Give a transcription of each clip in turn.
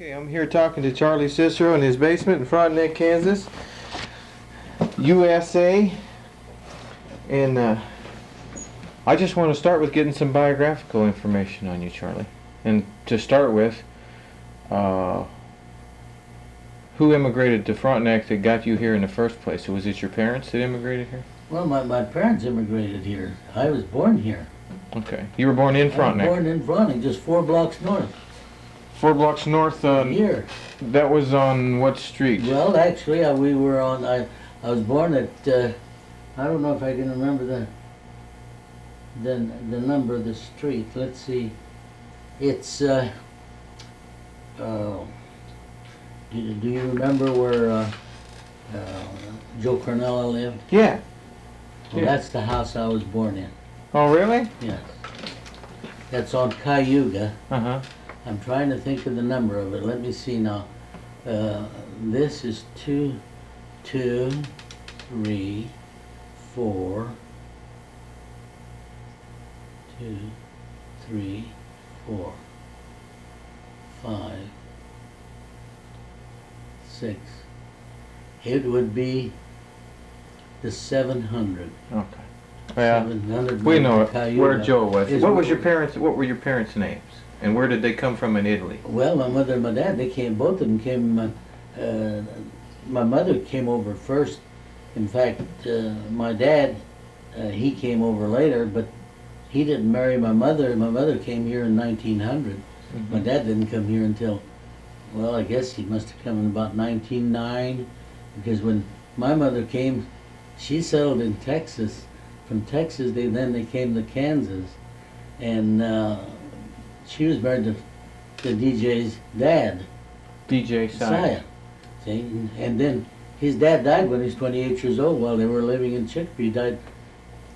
Okay, I'm here talking to Charlie Cicero in his basement in Frontenac, Kansas, USA. And I just want to start with getting some biographical information on you, Charlie. And to start with, who immigrated to Frontenac that got you here in the first place? Was it your parents that immigrated here? Well, my parents immigrated here. I was born here. Okay. You were born in Frontenac? I was born in Frontenac, just 4 blocks north. 4 blocks north here. That was on what street? Well, actually, we were on, I was born at, I don't know if I can remember the number of the street. Let's see. It's, do you remember where Joe Cornella lived? Yeah. Well, that's the house I was born in. Oh, really? Yes. That's on Cayuga. Uh-huh. I'm trying to think of the number of it. Let me see now. This is 2, 2, 3, 4, 2, 3, 4, 5, 6. It would be the 700. Okay. Well, 700. we know it. Cayuga. Where Joe was. Is What were your parents' names? And where did they come from in Italy? Well, my mother and my dad, they came, both of them came, my mother came over first. In fact, my dad, he came over later, but he didn't marry my mother. My mother came here in 1900. Mm-hmm. My dad didn't come here until, well, I guess he must have come in about 1909, because when my mother came, she settled in Texas. From Texas, they came to Kansas, and she was married to DJ's dad. DJ Saya. See? And then his dad died when he was 28 years old while they were living in Chicopee. He died,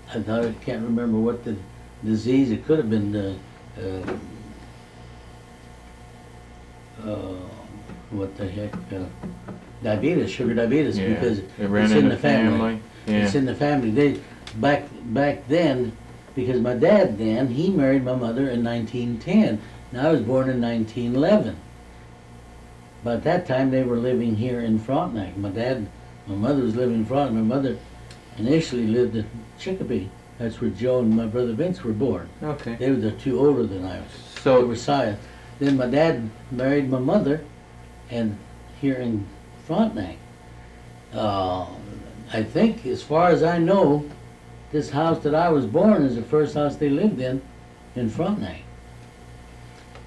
I can't remember what the disease, it could have been what the heck, diabetes, sugar diabetes, yeah, because it's in the family. Yeah. It's in the family. They, back then, because my dad then, he married my mother in 1910. Now I was born in 1911. But at that time they were living here in Frontenac. My mother was living in Frontenac. My mother initially lived in Chicopee. That's where Joe and my brother Vince were born. Okay. They were the 2 older than I was. So they were Saya. Then my dad married my mother, and here in Frontenac. I think, as far as I know, this house that I was born is the first house they lived in Frontenac.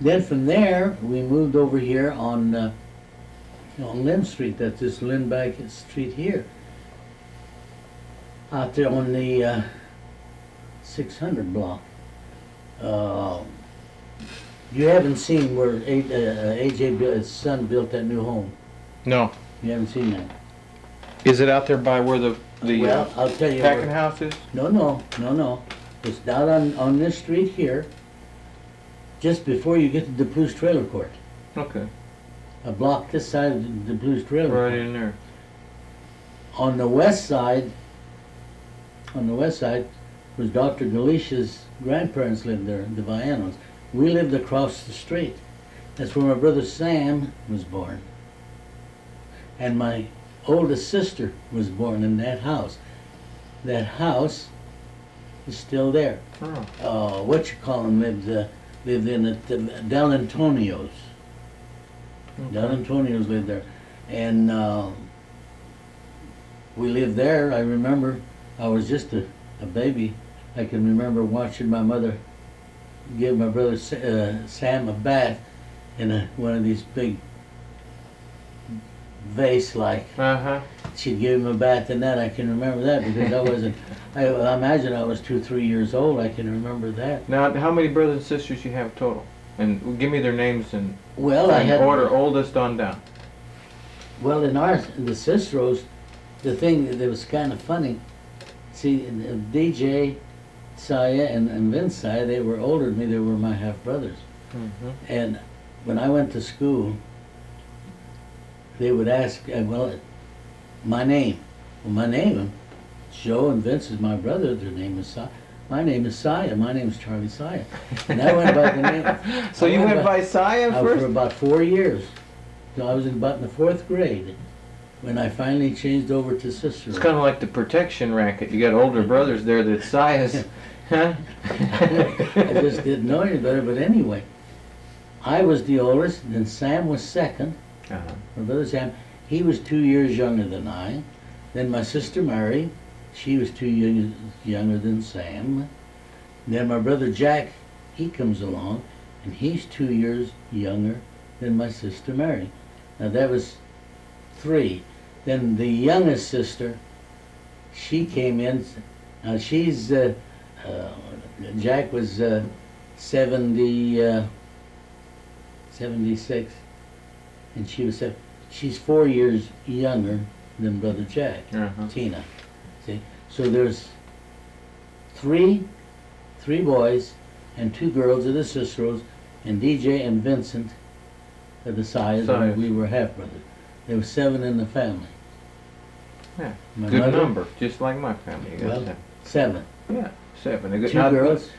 Then from there, we moved over here on Lynn Street. That's this Lindbach Street here. Out there on the 600 block. You haven't seen where A.J. his son built that new home? No. You haven't seen that? Is it out there by where the well, I'll tell you packing house is? No. It's down on this street here, just before you get to the Blues Trailer Court. Okay. A block this side of the Blues Trailer Court. Right in there. On the west side was Dr. Galicia's grandparents lived there, the Vianos. We lived across the street. That's where my brother Sam was born. And my oldest sister was born in that house. That house is still there. Oh. Lived in it, Del Antonio's. Okay. Del Antonio's lived there. And we lived there. I remember I was just a baby. I can remember watching my mother give my brother Sam a bath in one of these big vase-like. Uh-huh. She'd give him a bath in that. I can remember that because I wasn't, I imagine I was 2, 3 years old. I can remember that. Now, how many brothers and sisters you have total? And give me their names in order, oldest on down. Well, in the Ciceros, the thing that was kind of funny, see, DJ, Saya, and Vince Saya, they were older than me. They were my half-brothers. Mm-hmm. And when I went to school, they would ask, well, my name. Well, my name, Joe and Vince is my brother. Their name is Saya. My name is Saya. My name is Charlie Saya. And I went by the name. So you went by Saya first? For about 4 years. So I was about in the 4th grade when I finally changed over to Cicero. It's kind of like the protection racket. You got older brothers there that size, huh? I just didn't know any better, but anyway, I was the oldest, and then Sam was second. Uh-huh. My brother Sam, he was 2 years younger than I. Then my sister Mary, she was 2 years younger than Sam. Then my brother Jack, he comes along, and he's 2 years younger than my sister Mary. Now that was 3. Then the youngest sister, she came in. Now she's, Jack was 76, and she was 7. She's 4 years younger than Brother Jack, Tina. See, so there's three boys and 2 girls of the Ciceros, and DJ and Vincent are the size, and we were half brothers. There were 7 in the family. Yeah, My good mother, number, just like my family. You got well, 7. 7. Yeah, 7. A good, 2 girls.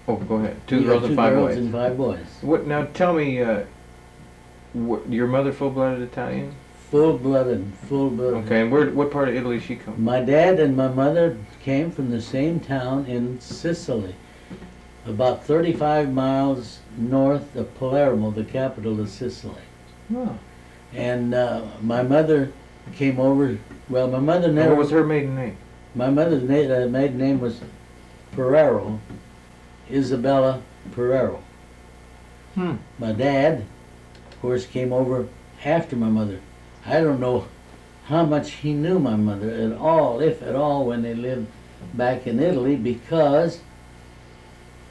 Oh, go ahead. 2 We got girls and 5 girls boys. and 5 boys. What now? Tell me, your mother full-blooded Italian? Full-blooded. Okay, and what part of Italy she come? My dad and my mother came from the same town in Sicily, about 35 miles north of Palermo, the capital of Sicily. Oh. And my mother came over. Well, my mother And never. what was her maiden name? My mother's maiden name was Ferrero, Isabella Ferrero. My dad, of course, came over after my mother. I don't know how much he knew my mother at all, if at all, when they lived back in Italy, because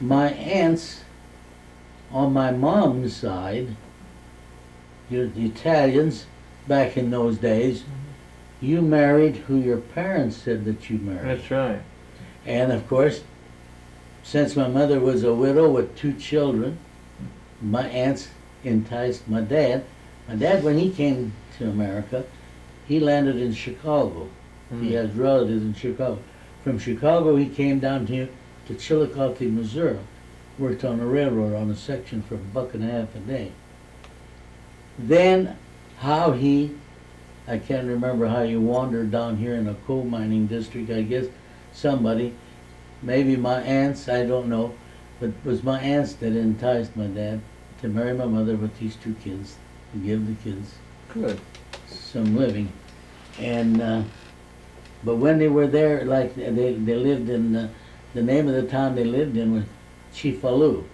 my aunts on my mom's side, the Italians, back in those days, you married who your parents said that you married. That's right. And of course, since my mother was a widow with 2 children, my aunts enticed my dad. My dad, when he came to America, he landed in Chicago. He has relatives in Chicago. From Chicago, he came down here to Chillicothe, Missouri, worked on a railroad on a section for $1.50 a day. Then how I can't remember how he wandered down here in a coal mining district. I guess somebody, maybe my aunts, I don't know, but it was my aunts that enticed my dad to marry my mother with these 2 kids, to give the kids Good. some living. And but when they were there, like they lived in the name of the town they lived in was Cefalù,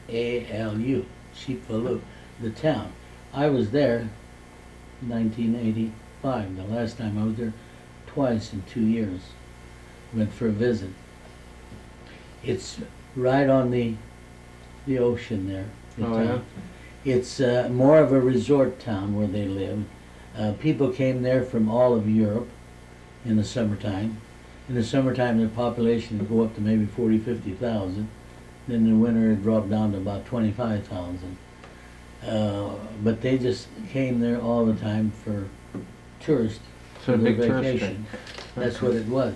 Cafalu, Cefalù, the town. I was there in 1985, the last time I was there, twice in 2 years. Went for a visit. It's right on the ocean there, the Oh, town. It's more of a resort town where they lived. People came there from all of Europe in the summertime. In the summertime, the population would go up to maybe 40, 50,000. Then in the winter, it dropped down to about 25,000. But they just came there all the time for tourists, So for a their big tourist vacation. trip. That's what it was.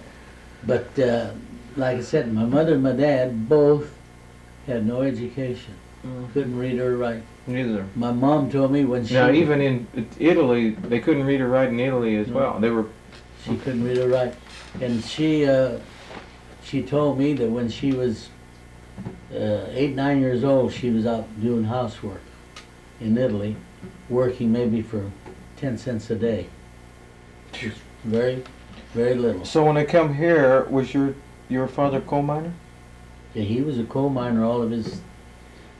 But like I said, my mother and my dad both had no education. Couldn't read or write. Neither. My mom told me when she Now, even in Italy, they couldn't read or write in Italy as well. They were. she couldn't read or write, and she told me that when she was 8, 9 years old, she was out doing housework in Italy, working maybe for 10 cents a day. Just very, very little. So when they come here, was your father coal miner? Yeah, he was a coal miner all of his,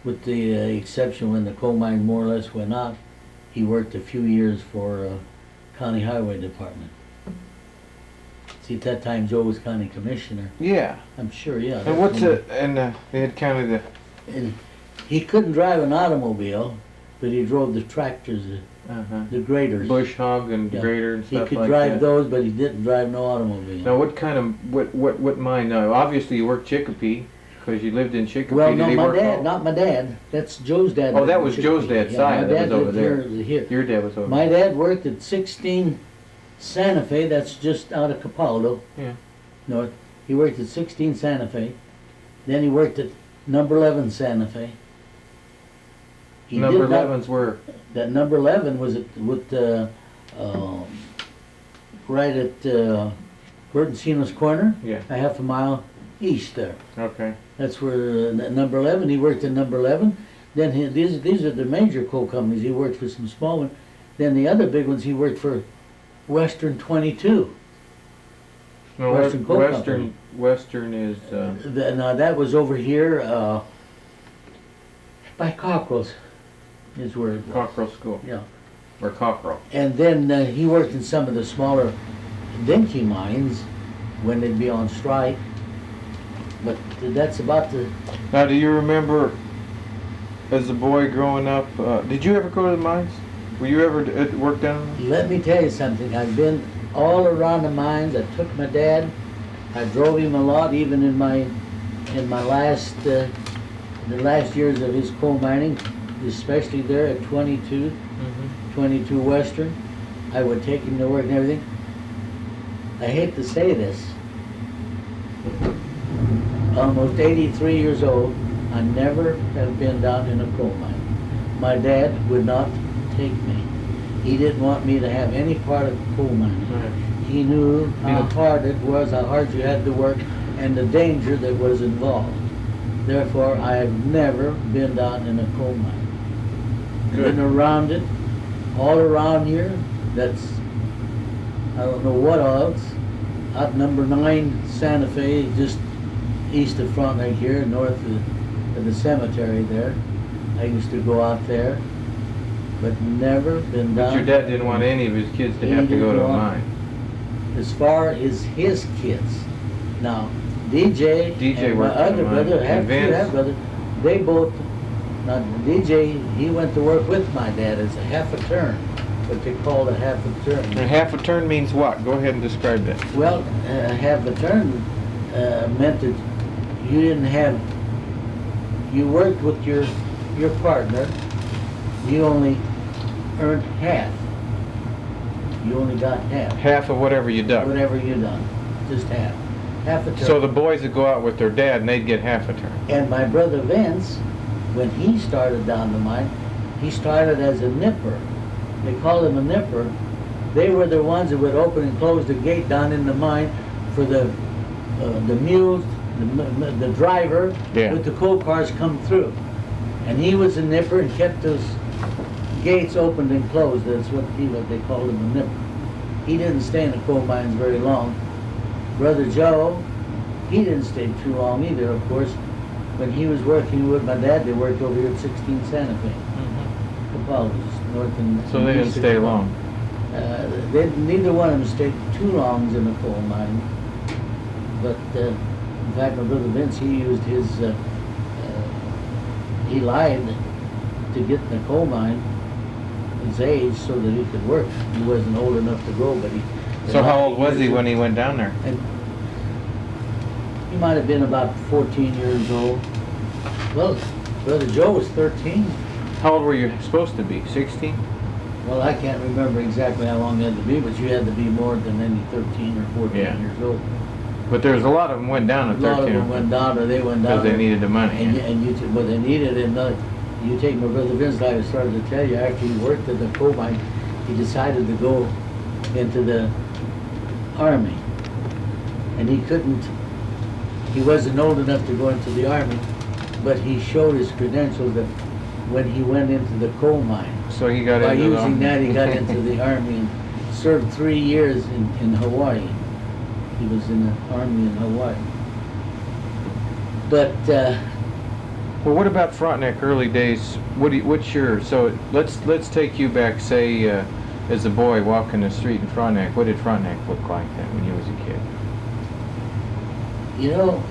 with the exception when the coal mine more or less went out, he worked a few years for County Highway Department. See, at that time Joe was county commissioner. Yeah. I'm sure, yeah. And what's it? And they had kind of the. And he couldn't drive an automobile, but he drove the tractors, the graders. Bush hog and Yeah. grader and He stuff could like drive that. those, but he didn't drive no automobile. Now, what kind of what mine? Now, obviously you worked Chicopee because you lived in Chicopee. Well, Did no, he my work dad, all- not my dad. That's Joe's dad. Oh, that was Joe's dad's side. My That dad was over lived there. here. Your dad was over. My dad worked at 16 Santa Fe. That's just out of Capaldo. Yeah. North. He worked at 16 Santa Fe. Then he worked at number 11 Santa Fe. He Number did not- 11's where? That number 11 was right at Bertensino's Corner, Yeah. a half a mile east there. Okay. That's where number 11. He worked in number 11. Then these are the major coal companies. He worked for some small ones. Then the other big ones, he worked for Western 22. No, Western Coal Company. Western is. Now that was over here by Cockrell's, is where it was. Cockrell School. Yeah. Or Cockrell. And then he worked in some of the smaller dinky mines when they'd be on strike. But that's about the... Now, do you remember, as a boy growing up, did you ever go to the mines? Were you ever work down there? Let me tell you something. I've been all around the mines. I took my dad. I drove him a lot, even in my last the last years of his coal mining, especially there at 22 Western. I would take him to work and everything. I hate to say this. Almost 83 years old, I never have been down in a coal mine. My dad would not take me. He didn't want me to have any part of coal mining. Right. He knew how hard it was, how hard you had to work, and the danger that was involved. Therefore, I have never been down in a coal mine. Good. Been around it, all around here. That's, I don't know what odds. Out number 9 Santa Fe, just east of Frontenac here, north of the cemetery there. I used to go out there, but never been down. But your dad didn't want any of his kids to have to go to a mine. As far as his kids. Now, DJ and my worked in other a mine. brother, And Vince. that brother, they both, now DJ, he went to work with my dad as a half a turn, what they called a half a turn. And half a turn means what? Go ahead and describe that. Well, half a turn meant that you didn't have, you worked with your partner, you only earned half. You only got half. Half of whatever you dug. Whatever you done, just half. Half a turn. So the boys would go out with their dad and they'd get half a turn. And my brother Vince, when he started down the mine, he started as a nipper. They called him a nipper. They were the ones that would open and close the gate down in the mine for the mules, the driver Yeah. with the coal cars come through. And he was a nipper and kept those gates opened and closed. That's what they called him, a nipper. He didn't stay in the coal mines very long. Brother Joe, he didn't stay too long either, of course. When he was working with my dad, they worked over here at 16 Santa Fe. Capella, just north and So they didn't east of stay Capella. long. Neither one of them stayed too long in the coal mine. But in fact, my brother Vince, he used his, he lied to get in the coal mine, his age, so that he could work. He wasn't old enough to go, but he... So how old was he when he went down there? And he might have been about 14 years old. Well, Brother Joe was 13. How old were you supposed to be? 16? Well, I can't remember exactly how long you had to be, but you had to be more than any 13 or 14 Yeah. years old. But there's a lot of them went down at A lot of 13. them went down, or they went down. Because they needed the money. And what they needed, and you take my brother Vince, like I started to tell you, after he worked at the coal mine, he decided to go into the Army. And he wasn't old enough to go into the Army, but he showed his credentials that when he went into the coal mine. So he got By into using that, he got into the Army and served 3 years in Hawaii. He was in the Army in Hawaii. But Well, what about Frontenac early days? What's your, so let's take you back, say, as a boy walking the street in Frontenac. What did Frontenac look like then when you was a kid? you know,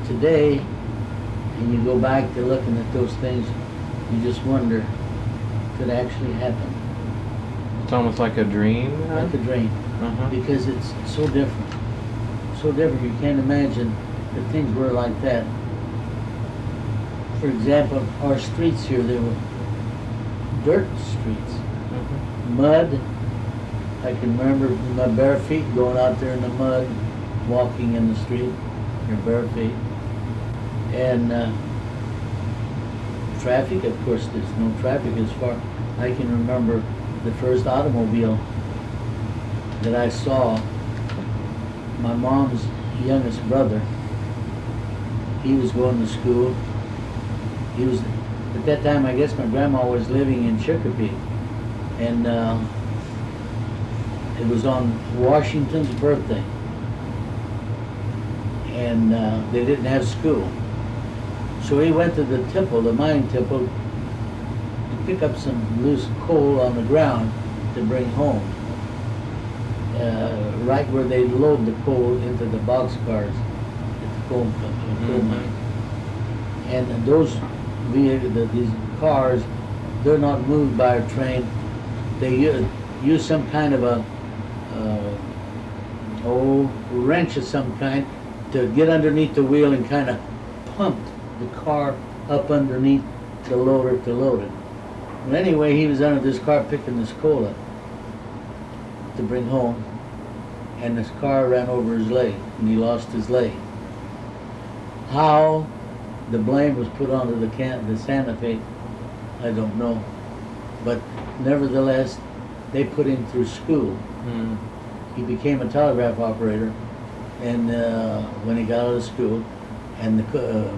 today, when you go back to looking at those things, you just wonder, could it actually happen? It's almost like a dream. Like a dream. Uh-huh. Because it's so different. So different, you can't imagine that things were like that. For example, our streets here, they were dirt streets. Mud. I can remember my bare feet going out there in the mud, walking in the street, your bare feet. And traffic, of course, there's no traffic as far. I can remember the first automobile that I saw. My mom's youngest brother, he was going to school. He was, at that time, I guess my grandma was living in Chicopee. And it was on Washington's birthday. And they didn't have school. So he went to the tipple, the mine tipple, to pick up some loose coal on the ground to bring home. Right where they load the coal into the boxcars at the coal company, coal mine. And those vehicles, these cars, they're not moved by a train. They use some kind of a wrench of some kind to get underneath the wheel and kind of pump the car up underneath the loader to load it. Well, anyway, he was under this car picking this coal up to bring home, and this car ran over his leg, and he lost his leg. How the blame was put onto the Santa Fe, I don't know. But nevertheless, they put him through school. Mm. He became a telegraph operator, and when he got out of school, and the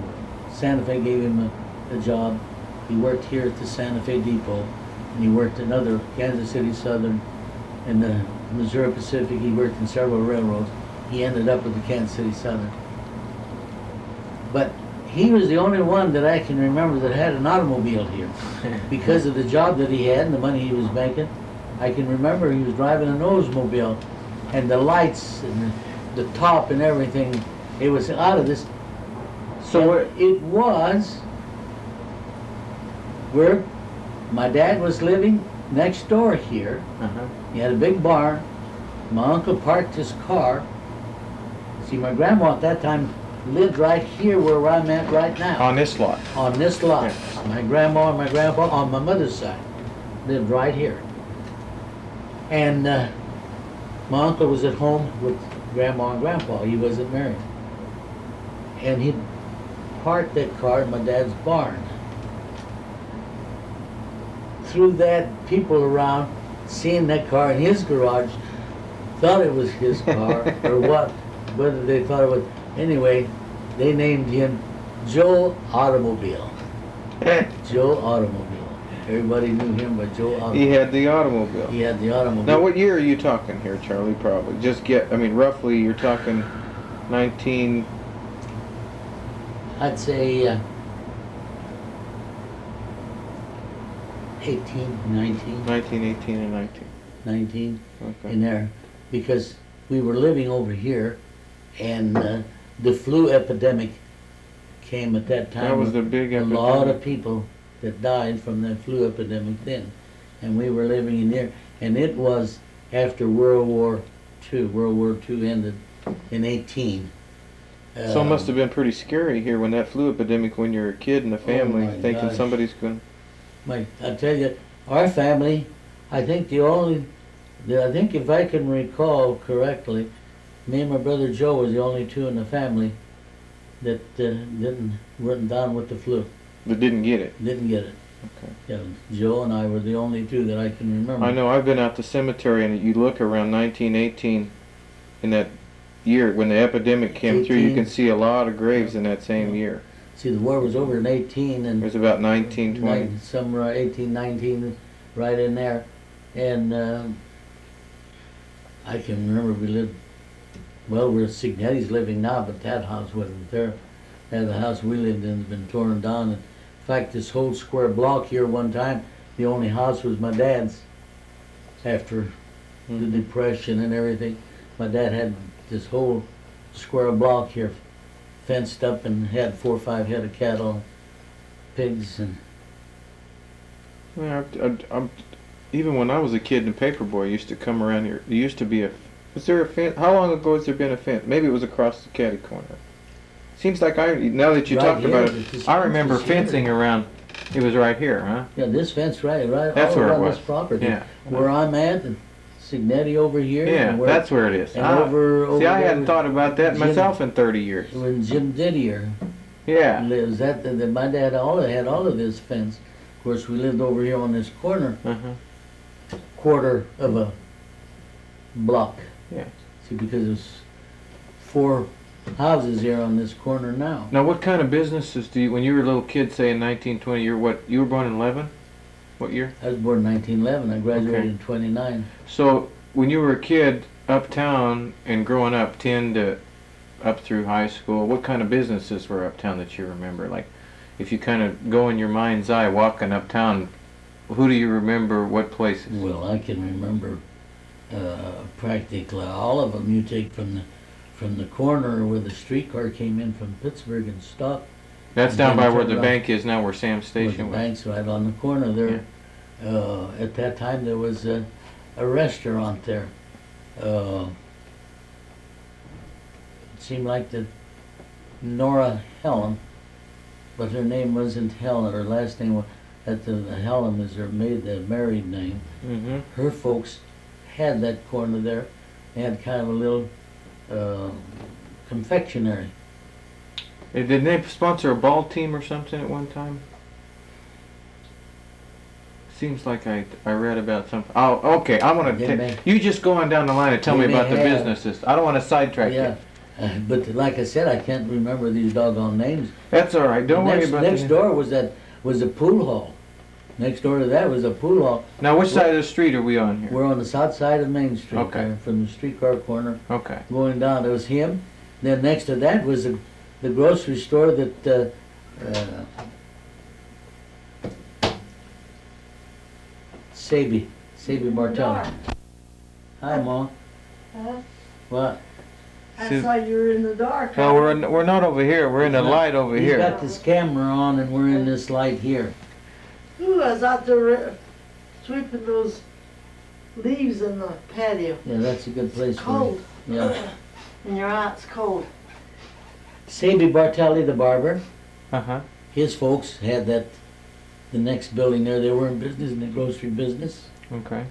Santa Fe gave him a job. He worked here at the Santa Fe Depot, and he worked in other Kansas City Southern and the Missouri Pacific. He worked in several railroads. He ended up with the Kansas City Southern. But he was the only one that I can remember that had an automobile here. Because of the job that he had and the money he was making, I can remember he was driving an Oldsmobile, and the lights and the top and everything, it was out of this. So it was where my dad was living next door here. He had a big barn. My uncle parked his car. See, my grandma at that time lived right here where I'm at right now. On this lot? On this lot. Yes. My grandma and my grandpa on my mother's side lived right here. And my uncle was at home with grandma and grandpa. He wasn't married. And he parked that car in my dad's barn. Through that, people around seeing that car in his garage thought it was his car or what, whether they thought it was. Anyway, they named him Joe Automobile. Joe Automobile. Everybody knew him by Joe Automobile. He had the automobile. He had the automobile. Now, what year are you talking here, Charlie? Probably. Just I mean, roughly, you're talking 19... I'd say 18, 19. 19, 18, and 19. 19 Okay. in there, because we were living over here, and the flu epidemic came at that time. That was the big epidemic. A lot of people that died from the flu epidemic then, and we were living in there, and it was after World War II. World War II ended in 18. So it must have been pretty scary here when that flu epidemic, when you're a kid in the family, my thinking gosh. somebody's going. I tell you, our family, I think I think if I can recall correctly, me and my brother Joe was the only two in the family that weren't down with the flu. That didn't get it. Didn't get it. Okay. Yeah, Joe and I were the only two that I can remember. I know. I've been out the cemetery, and you look around 1918, in that year when the epidemic came through, you can see a lot of graves in that same year. See, the war was over in 18, and It was about 1920. somewhere 18, 19, right in there, and I can remember we lived. Well, we're Signetti's living now, but that house wasn't there. The house we lived in has been torn down. In fact, this whole square block here one time, the only house was my dad's. After the Depression and everything, my dad had this whole square block here fenced up and had 4 or 5 head of cattle, pigs, and Yeah, even when I was a kid and a paperboy, I used to come around here. There used to be was there a fence? How long ago has there been a fence? Maybe it was across the catty corner. Seems like now that you Right talk here, about this it, I remember fence is here. fencing around. It was right here, huh? yeah, this fence right That's all where it around was. this property. Yeah. Where I'm at, and Signetti over here. Yeah, and where, that's where it is. and over See, I there hadn't was thought about that Jim- myself in 30 years. When Jim Didier Yeah. lives. My dad had all of this fence. Of course, we lived over here on this corner, quarter of a block. Yeah. See, because there's 4 houses here on this corner now. Now, what kind of businesses do you, when you were a little kid, say in 1920, you were born in 11? What year? I was born in 1911. I graduated Okay. in 29. So, when you were a kid, uptown and growing up, 10 to up through high school, what kind of businesses were uptown that you remember? Like, if you kind of go in your mind's eye walking uptown, who do you remember, what places? Well, I can remember practically all of them. You take from the corner where the streetcar came in from Pittsburgh and stopped. That's And down then by where turned the around. bank is now, where Sam's With the station was. bank's right on the corner there. At that time, there was a restaurant there. It seemed like the Nora Helen, but her name wasn't Helen. Her last name was Helen is her married name. Mm-hmm. Her folks had that corner there. They had kind of a little confectionery. Did they sponsor a ball team or something at one time? Seems like I read about something. Oh, okay. I want They to may- you just go on down the line and tell me They may about the have. businesses. I don't want to sidetrack Yeah, you. but like I said, I can't remember these doggone names. That's all right. Don't worry next, about next the door was a pool hall. Next door to that was a pool hall. Now, which side of the street are we on here? We're on the south side of Main Street, Okay. there, from the streetcar corner Okay. going down. There was him. Then next to that was the grocery store that Sabi Bartelli. Hi, Mom. Huh? What? I See- saw you were in the dark. No, we're not over here. We're in the light over He's here. got this camera on, and we're in this light here. Ooh, I was out there sweeping those leaves in the patio. Yeah, that's a good place It's for it. cold. Yeah. And your aunt's cold. Sabi Bartelli, the barber, Uh-huh. his folks had the next building there. They were in business, in the grocery business. Okay.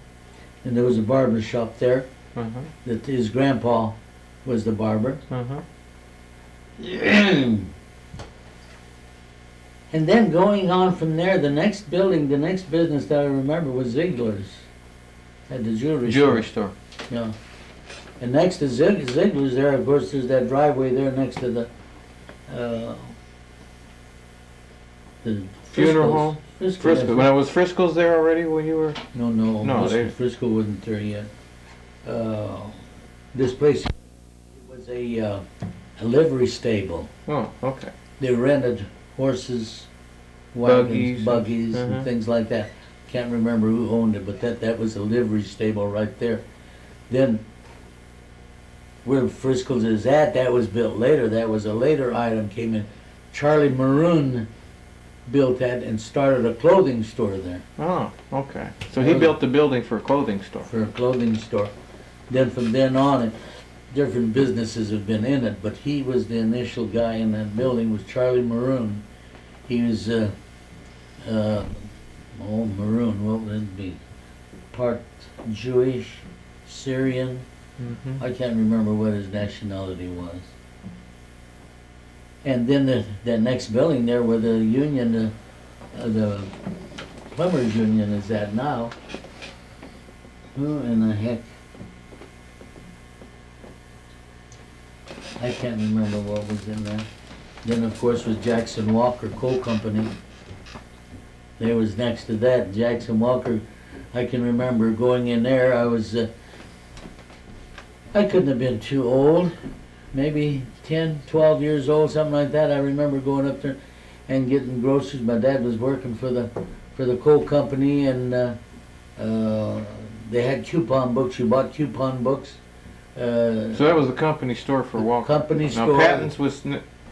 And there was a barber shop there Uh-huh. that his grandpa was the barber. Uh-huh. And then going on from there, the next building, the next business that I remember was Ziegler's. At the Jewelry store. Yeah. And next to Ziegler's there, of course, there's that driveway there next to the Funeral Frisco's. home? Frisco. Frisco. When I was Frisco's there already when you were? No, no, No, they- Frisco wasn't there yet. This place was a livery stable. Oh, okay. They rented horses, wagons, Buggies. buggies, Uh-huh. and things like that. Can't remember who owned it, but that was a livery stable right there. Then, where Frisco's is at, that was built later. That was a later item came in. Charlie Maroon built that and started a clothing store there. Oh, okay. So he built the building for a clothing store. For a clothing store. Then from then on, different businesses have been in it, but he was the initial guy in that building, was Charlie Maroon. He was, Maroon, what would it be? Part Jewish, Syrian, Mm-hmm. I can't remember what his nationality was. And then the next building there where the union, the plumbers union is at now. Who in the heck? I can't remember what was in there. Then of course was Jackson Walker Coal Company. There was next to that, Jackson Walker. I can remember going in there, I couldn't have been too old, maybe 10, 12 years old, something like that. I remember going up there and getting groceries. My dad was working for the coal company, and they had coupon books. You bought coupon books. So that was the company store for Walker. Company Now store. Patton's was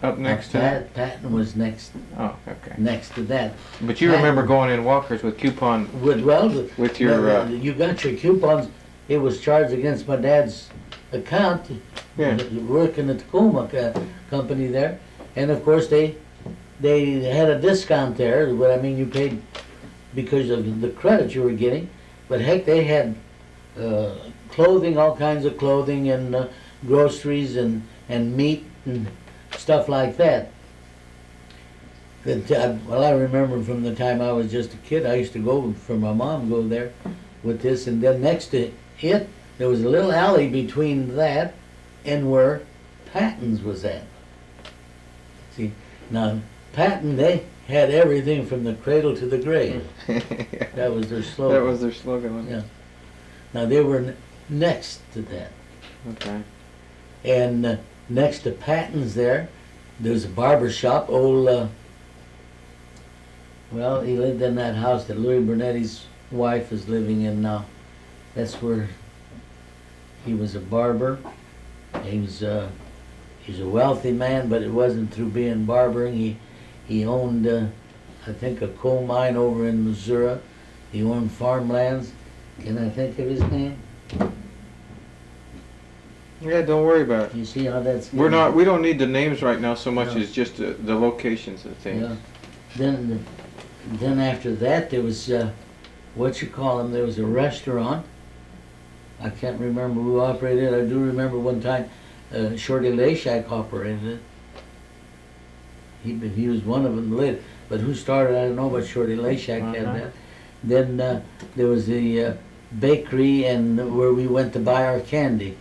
up next to that? Patton was next Oh, okay. to that. But you remember going in Walker's with coupon with your... you got your coupons. It was charged against my dad's account, Yeah. working at the Tacoma company there, and of course they had a discount there. But I mean, you paid because of the credit you were getting. But heck, they had clothing, all kinds of clothing, and groceries and meat and stuff like that. Well, I remember from the time I was just a kid, I used to go for my mom go there with this, and then next to it, there was a little alley between that and where Patton's was at. See, now Patton, they had everything from the cradle to the grave. That was their slogan. That was their slogan. Yeah. Now they were next to that, Okay. and next to Patton's there's a barber shop. Well, he lived in that house that Louis Burnetti's wife is living in now. That's where he was a barber. He's a wealthy man, but it wasn't through being barbering. He owned, I think, a coal mine over in Missouri. He owned farmlands. Can I think of his name? Yeah, don't worry about it. You see how that's We don't need the names right now so much No. as just the locations of things. Yeah. Then after that, there was, there was a restaurant. I can't remember who operated it. I do remember one time Shorty Lashak operated it. He was one of them later. But who started, I don't know, but Shorty Lashak had that. Then there was the bakery and where we went to buy our candy.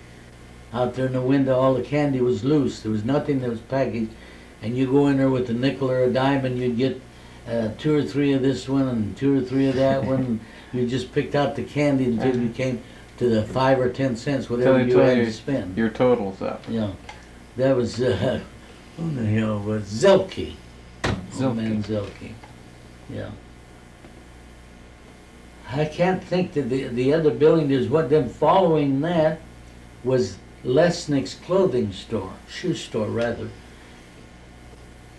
Out there in the window, all the candy was loose. There was nothing that was packaged. And you go in there with a nickel or a dime and you'd get 2 or 3 of this one and 2 or 3 of that one. You just picked out the candy until you came to the 5 or 10 cents, whatever you had to spend. Your total's up. Yeah. That was, who the hell was Zelke. Old man Zelke. Yeah. I can't think that the other building, then following that was Lesnick's clothing store, shoe store rather.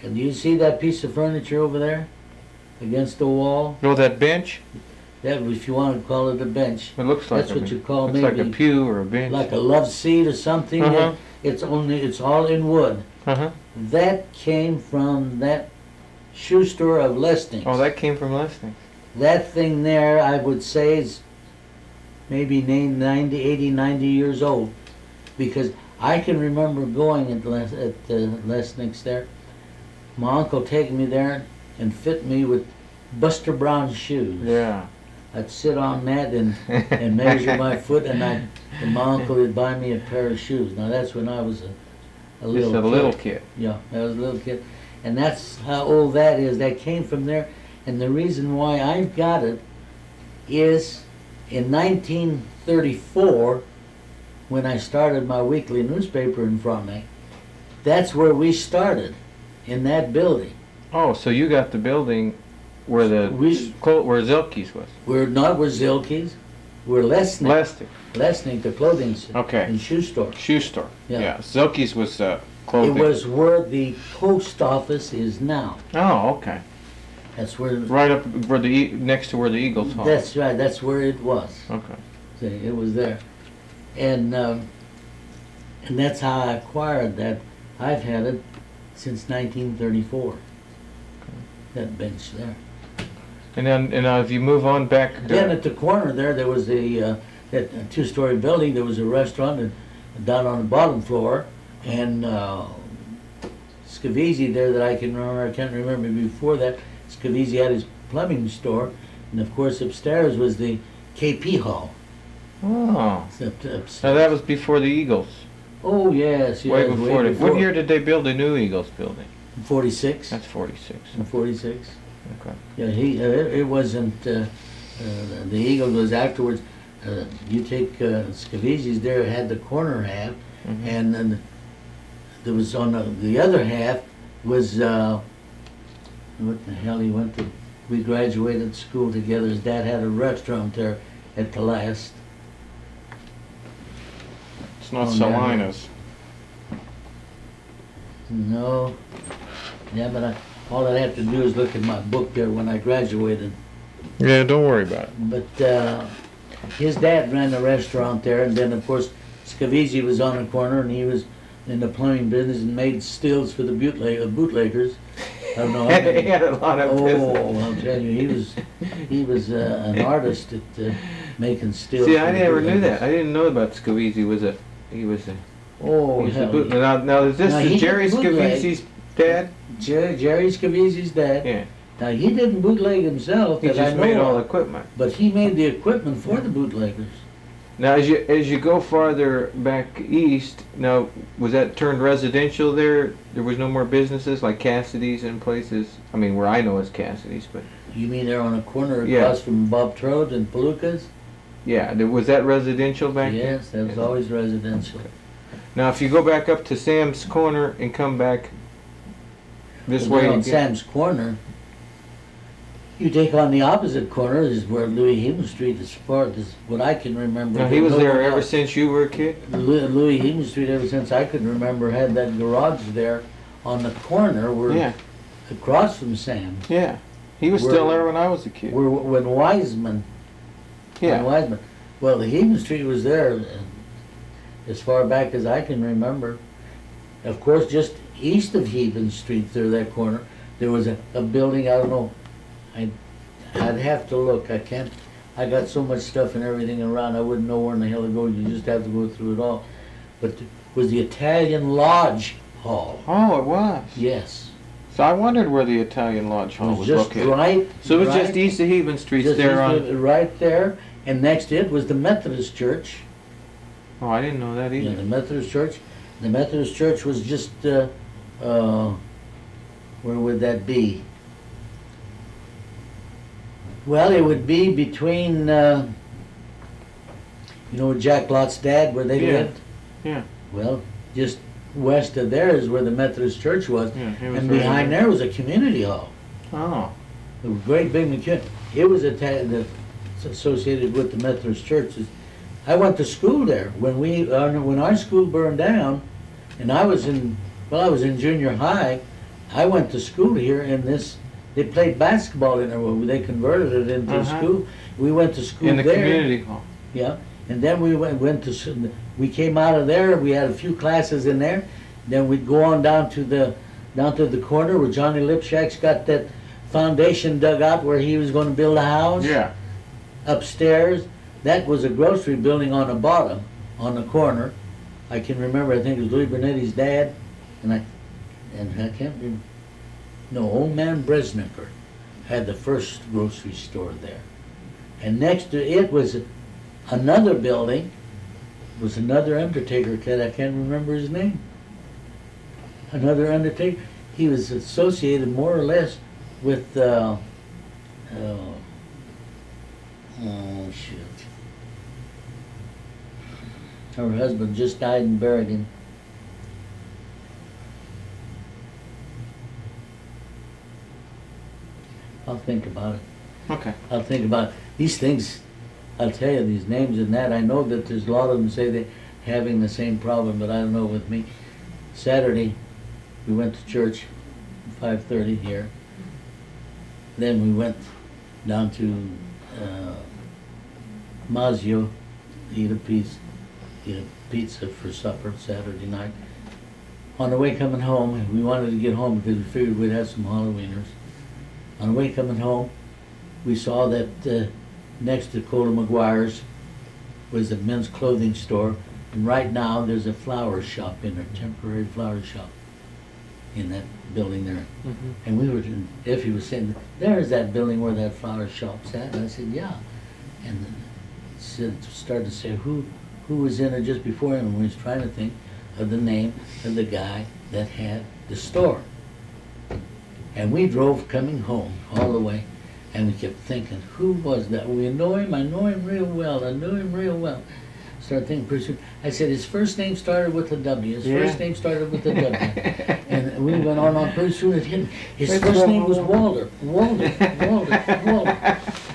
And do you see that piece of furniture over there against the wall? No, that bench? That, if you want to call it a bench. It looks like That's what you call looks maybe like a pew or a bench. like a love seat or something. Uh-huh. It's all in wood. Uh-huh. That came from that shoe store of Lesnick's. Oh, that came from Lesnick's. That thing there, I would say, is maybe 80, 90 years old. Because I can remember going at Lesnick's there. My uncle taking me there and fit me with Buster Brown shoes. Yeah. I'd sit on that and measure my foot, and my uncle would buy me a pair of shoes. Now that's when I was a little Just a kid. little kid. Yeah, I was a little kid. And that's how old that is. That came from there. And the reason why I've got it is in 1934, when I started my weekly newspaper in Frontenac, that's where we started, in that building. Oh, so you got the building where where Zelke's was. We're not where Zilke's, we're Lesnick. Lesnick, the clothing and shoe store. Shoe store. Yeah. Yeah. Zelke's was clothing. It was where the post office is now. Oh, okay. That's where. Right up where next to where the Eagles home. That's right. That's where it was. Okay. See, it was there, and that's how I acquired that. I've had it since 1934. That bench there. And then, if you move on back. Then at the corner there was that 2-story building. There was a restaurant and down on the bottom floor, and Scavizzi there that I can remember. I can't remember before that. Scavizzi had his plumbing store, and of course upstairs was the KP Hall. Oh. Upstairs. Now that was before the Eagles. Oh yes, Way before. What year did they build the new Eagles building? 46. That's 46. 46. Okay. Yeah, it wasn't. The Eagles was afterwards. You take Scavizzi's there, it had the corner half, Mm-hmm. and then there was on the other half was what the hell he went to. We graduated school together. His dad had a restaurant there at the last. It's not Oh, Salinas. No. Yeah, but all I have to do is look at my book there when I graduated. Yeah, don't worry about it. But his dad ran the restaurant there, and then of course Scavizzi was on the corner, and he was in the plumbing business and made stills for the bootleggers. I don't know. He had a lot of business. Oh, I'll tell you, he was an artist at making stills. See, for I the never knew bootleggers. that. I didn't know about Scavizzi. He was a Oh, he was a hell, boot. Now is this Now, the he Jerry did bootleg. Scavizzi's Dad? Jerry Scavizzi's dad. Yeah. Now, he didn't bootleg himself He that I just made know all the of, equipment. but he made the equipment for the bootleggers. Now, as you go farther back east, now was that turned residential there? There was no more businesses like Cassidy's and places. I mean, where I know is Cassidy's, but You mean there on a corner across Yeah. from Bob Trode and Palooka's? yeah, was that residential back then? Yes, that was always residential. Now, if you go back up to Sam's Corner and come back this Well, way on again, Sam's Corner, you take on the opposite corner is where Louis Heman Street is far as what I can remember. now he was No there one ever else. since you were a kid. Louis Heman Street, ever since I could remember, had that garage there on the corner where Yeah, across from Sam's. yeah. He was Where- still there when I was a kid. Where when Wiseman, Yeah. well, the Heman Street was there as far back as I can remember. Of course, just east of Heman Street, through that corner, there was a building. I don't know. I'd have to look. I can't. I got so much stuff and everything around. I wouldn't know where in the hell to go. You just have to go through it all. But it was the Italian Lodge Hall. Oh, it was. Yes. So I wondered where the Italian Lodge It Hall was was just located. right. So it was right, just east of Heaven Street just there east on. of- right there. And next to it was the Methodist Church. Oh, I didn't know that Yeah, either. the Methodist Church. The Methodist Church was just, where would that be? Well, it would be between, you know, Jack Lott's dad, where they Yeah. lived? Yeah. Well, just west of there is where the Methodist Church was. Yeah, it was And right behind there was a community hall. Oh, A great big community. It was that's associated with the Methodist churches. I went to school there when our school burned down, and I was in junior high. I went to school here in this. They played basketball in there. They converted it into a Uh-huh. school. We went to school in the there. community hall. Yeah, and then we came out of there. We had a few classes in there. Then we'd go on down to the corner where Johnny Lipshack's got that foundation dug out where he was going to build a house. Yeah. Upstairs, that was a grocery building on the bottom, on the corner. I can remember. I think it was Louis Bernetti's dad, and I can't remember. No, old man Bresnicker had the first grocery store there, and next to it was another building. Was another undertaker kid. I can't remember his name. Another undertaker. He was associated more or less with. Oh, shoot. Her husband just died and buried him. I'll think about it. Okay. I'll think about it. These things, I'll tell you, these names and that, I know that there's a lot of them say they're having the same problem, but I don't know with me. Saturday, we went to church, 5:30 here. Then we went down to Maggio, eat a pizza for supper Saturday night. On the way coming home, we wanted to get home because we figured we'd have some Halloweeners. On the way coming home, we saw that next to Cola McGuire's was a men's clothing store, and right now there's a flower shop in there, temporary flower shop in that building there. Mm-hmm. And we were, Effie was saying, there's that building where that flower shop's at. And I said, yeah. And started to say who was in it just before him, and we was trying to think of the name of the guy that had the store. And we drove coming home all the way, and we kept thinking, who was that? We know him, I know him real well, I knew him real well. Started thinking pretty soon. I said, his first name started with a W. His first name started with a W. And we went on pretty soon it hit him. His first name was Walter. Walter.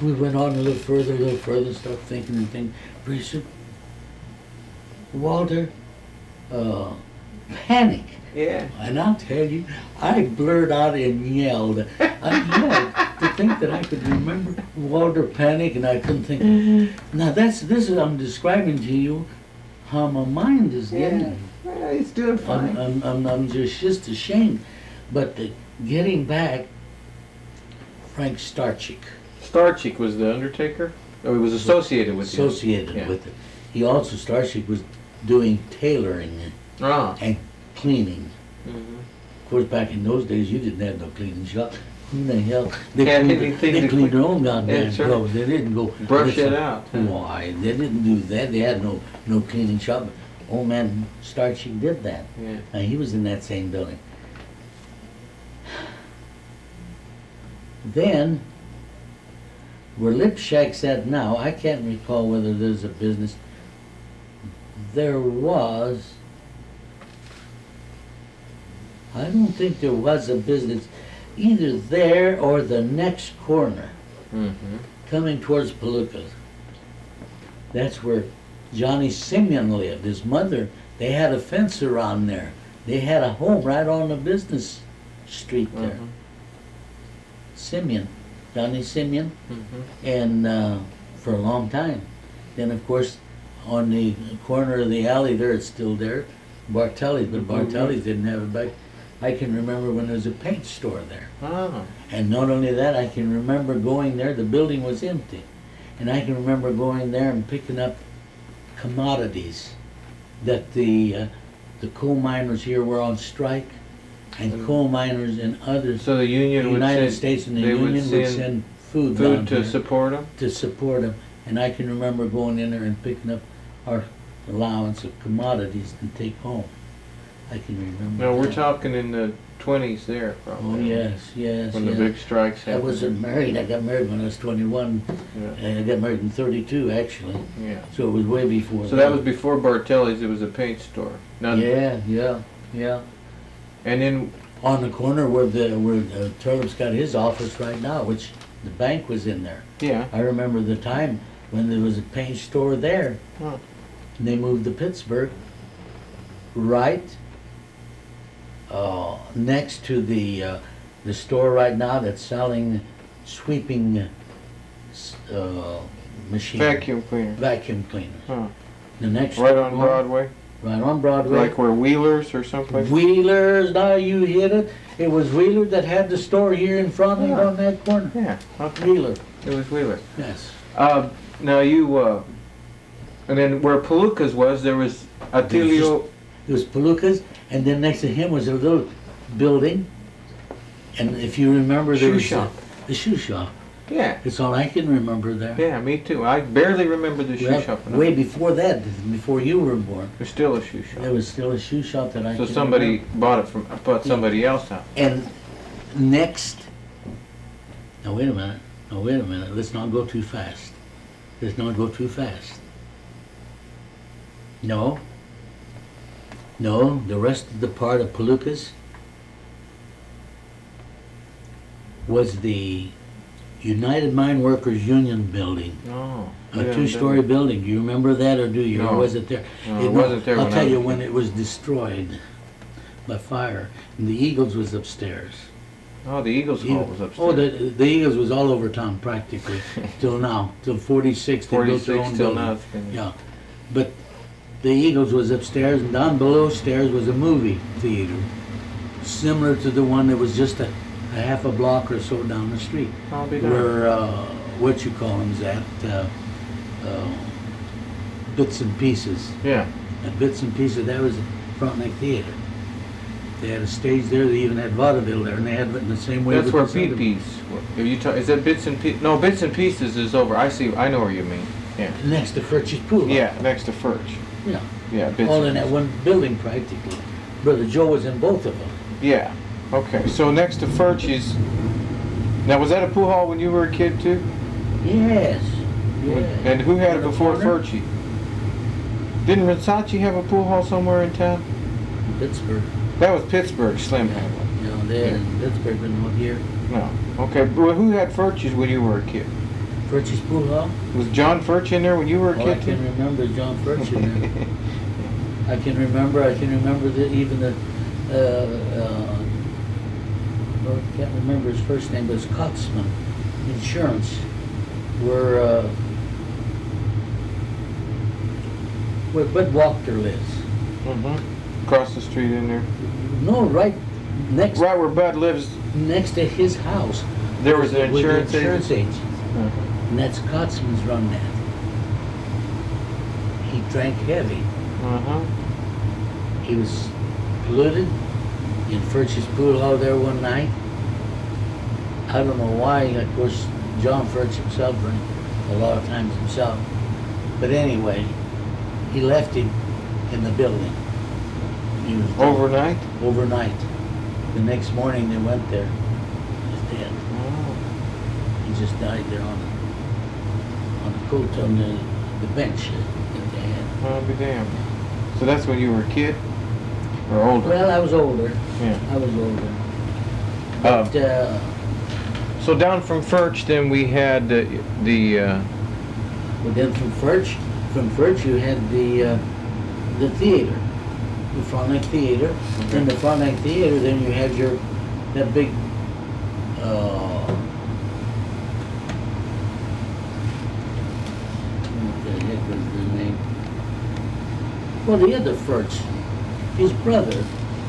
We went on a little further, started thinking and thinking. Pretty soon, Walter, Panic. Yeah. And I'll tell you, I blurred out and yelled. I yelled to think that I could remember Walter Panic, and I couldn't think. Now this is I'm describing to you how my mind is getting. Yeah, he's doing fine. I'm just ashamed. But getting back, Frank Starchik. Starchik was the Undertaker? Oh, he was associated with you. Associated with it. He also, Starchik was doing tailoring Ah. and cleaning. Mm-hmm. course, back in those days, you didn't have no cleaning shop. Who the hell? Yeah, cleaned, anything they to cleaned their clean. own goddamn That's right. clothes. They didn't go Brush listen, it out. Huh? Why? They didn't do that. They had no cleaning shop. Old man Starchy did that. Yeah. And he was in that same building. Then, where Lip Shack's at now, I can't recall whether there's a business. There was. I don't think there was a business either there or the next corner Mm-hmm. coming towards Palooka's. That's where Johnny Simeon lived. His mother, they had a fence around there. They had a home right on the business street there. Mm-hmm. Simeon, Johnny Simeon, Mm-hmm. and for a long time. Then, of course, on the corner of the alley there, it's still there, Bartelli's, but Bartelli's didn't have it back. I can remember when there was a paint store there. Oh. And not only that, I can remember going there, the building was empty. And I can remember going there and picking up commodities that the coal miners here were on strike, and coal miners in others, So the the union would United send, States and the they would Union would send send food food down to here support them? to support them. And I can remember going in there and picking up our allowance of commodities to take home. I can remember No, we're that. talking in the 20s there, Oh, probably. yes, yes, When the yes. big strikes I happened. wasn't married. I got married when I was 21. Yeah. And I got married in 32, actually. Yeah. So it was way before So that was before Bartelli's, it was a paint store. Now, Yeah. And then, On the corner where Turlip's got his office right now, which the bank was in there. yeah. I remember the time when there was a paint store there. Huh. And they moved to Pittsburgh, right next to the store right now that's selling sweeping machines. Vacuum cleaner. Vacuum cleaners. Huh. The next Right on one- Broadway? Right on Broadway. Like where Wheelers or someplace? Wheelers, now you hit it. It was Wheeler that had the store here in front Yeah. on that corner. Yeah. Okay. Wheeler, It was Wheeler. yes. Now you, and then where Palooka's was, there was Attilio. It was Palooka's, and then next to him was a little building. And if you remember, there Shoe was shop. the shoe shop. Yeah. It's all I can remember there. Yeah, me too. I barely remember the shoe Well, shop. way before that, before you were born, There's still a shoe shop. there was still a shoe shop that I So can somebody remember. bought it from, bought somebody else out. And next, now wait a minute, let's not go too fast. Let's not go too fast. No, the rest of the part of Palooka's was the United Mine Workers Union building. Oh. A two-story building. Do you remember that, or do you? No. Or was it there? No, it wasn't there I'll when I tell was you a when kid. it was destroyed by fire. And the Eagles was upstairs. Oh, the Eagles Hall was upstairs. Oh, the Eagles was all over town practically till now, till 46. They built their 46 own till building. now. It's been, Yeah, but the Eagles was upstairs, and down below stairs was a movie theater, similar to the one that was just a half a block or so down the street. I'll be done. Where what you call them's at Bits and Pieces. Yeah. At Bits and Pieces, that was Frontenac Theater. They had a stage there. They even had vaudeville there, and they had it in the same way. That's with where this other- Pee-Pee's. If you talk, is that Bits and Pieces? No, Bits and Pieces is over. I see. I know where you mean. Yeah. Next to Furch's Pool. Yeah, next to Furch. Yeah. Yeah, Bits. All and in that Pieces. one building practically. Brother Joe was in both of them. Yeah. Okay. So next to Furch is. Now, was that a pool hall when you were a kid too? Yes. Yeah. And who had it On the before corner? Furchie? Didn't Rinsachi have a pool hall somewhere in town? Pittsburgh. That was Pittsburgh. Slim had one. You know, they had in Pittsburgh, but not here. No. Okay. Well, who had Furchie's when you were a kid? Furch's Pool Hall. Was John Furch in there when you were a Oh, I kid can too? remember John Furch in there. I can remember even the, well, I can't remember his first name, but it's Cotsman Insurance, where Bud Wachter lives. Mm-hmm. Across the street in there. No, right next Right where Bud lives, next to his house. there was an with the insurance insurance agent. agent. And that's Cotsman's run that. He drank heavy. Uh-huh. He was polluted. in Furch's pool out there one night. I don't know why. Of course, John Furch himself drank a lot of times himself. But anyway, he left him in the building. He was dead. Overnight? Overnight. The next morning they went there. He was dead. Oh. He just died there on the coat on the bench that they had. I'll be damned. So that's when you were a kid? Or older? Well, I was older. Yeah. I was older. But So down from Furch, then we had but then from Furch you had the theater, the Frontenac Theater. Okay. In the Frontenac Theater, then you had that big what the heck was the name? Well, the other Furch, his brother,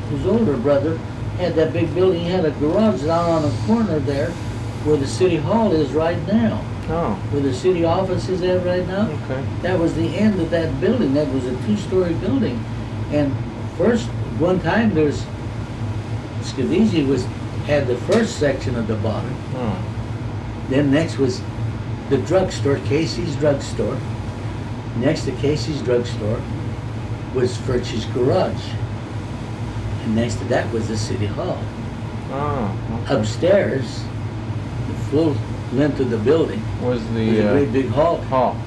his older brother, had that big building. He had a garage down on the corner there where the city hall is right now. Oh, Where the city office is at right now. okay. That was the end of that building. That was a two-story building. And first, one time there's, Scavizzi had the first section of the bottom. Oh. Then next was the drugstore, Casey's drugstore. Next to Casey's drugstore was Furch's garage. And next to that was the city hall. Oh, okay. Upstairs, the full length of the building, Was was a the great big hall. hall?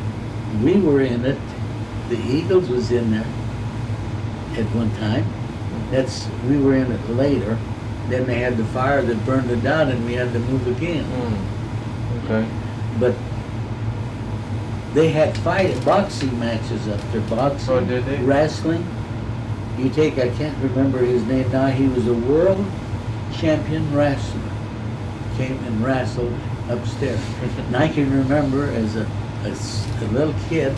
We were in it. The Eagles was in there at one time. We were in it later. Then they had the fire that burned it down and we had to move again. Okay. But they had boxing matches up there. Boxing, Oh, did they? wrestling. I can't remember his name now. He was a world champion wrestler. Came and wrestled upstairs. And I can remember as a little kid,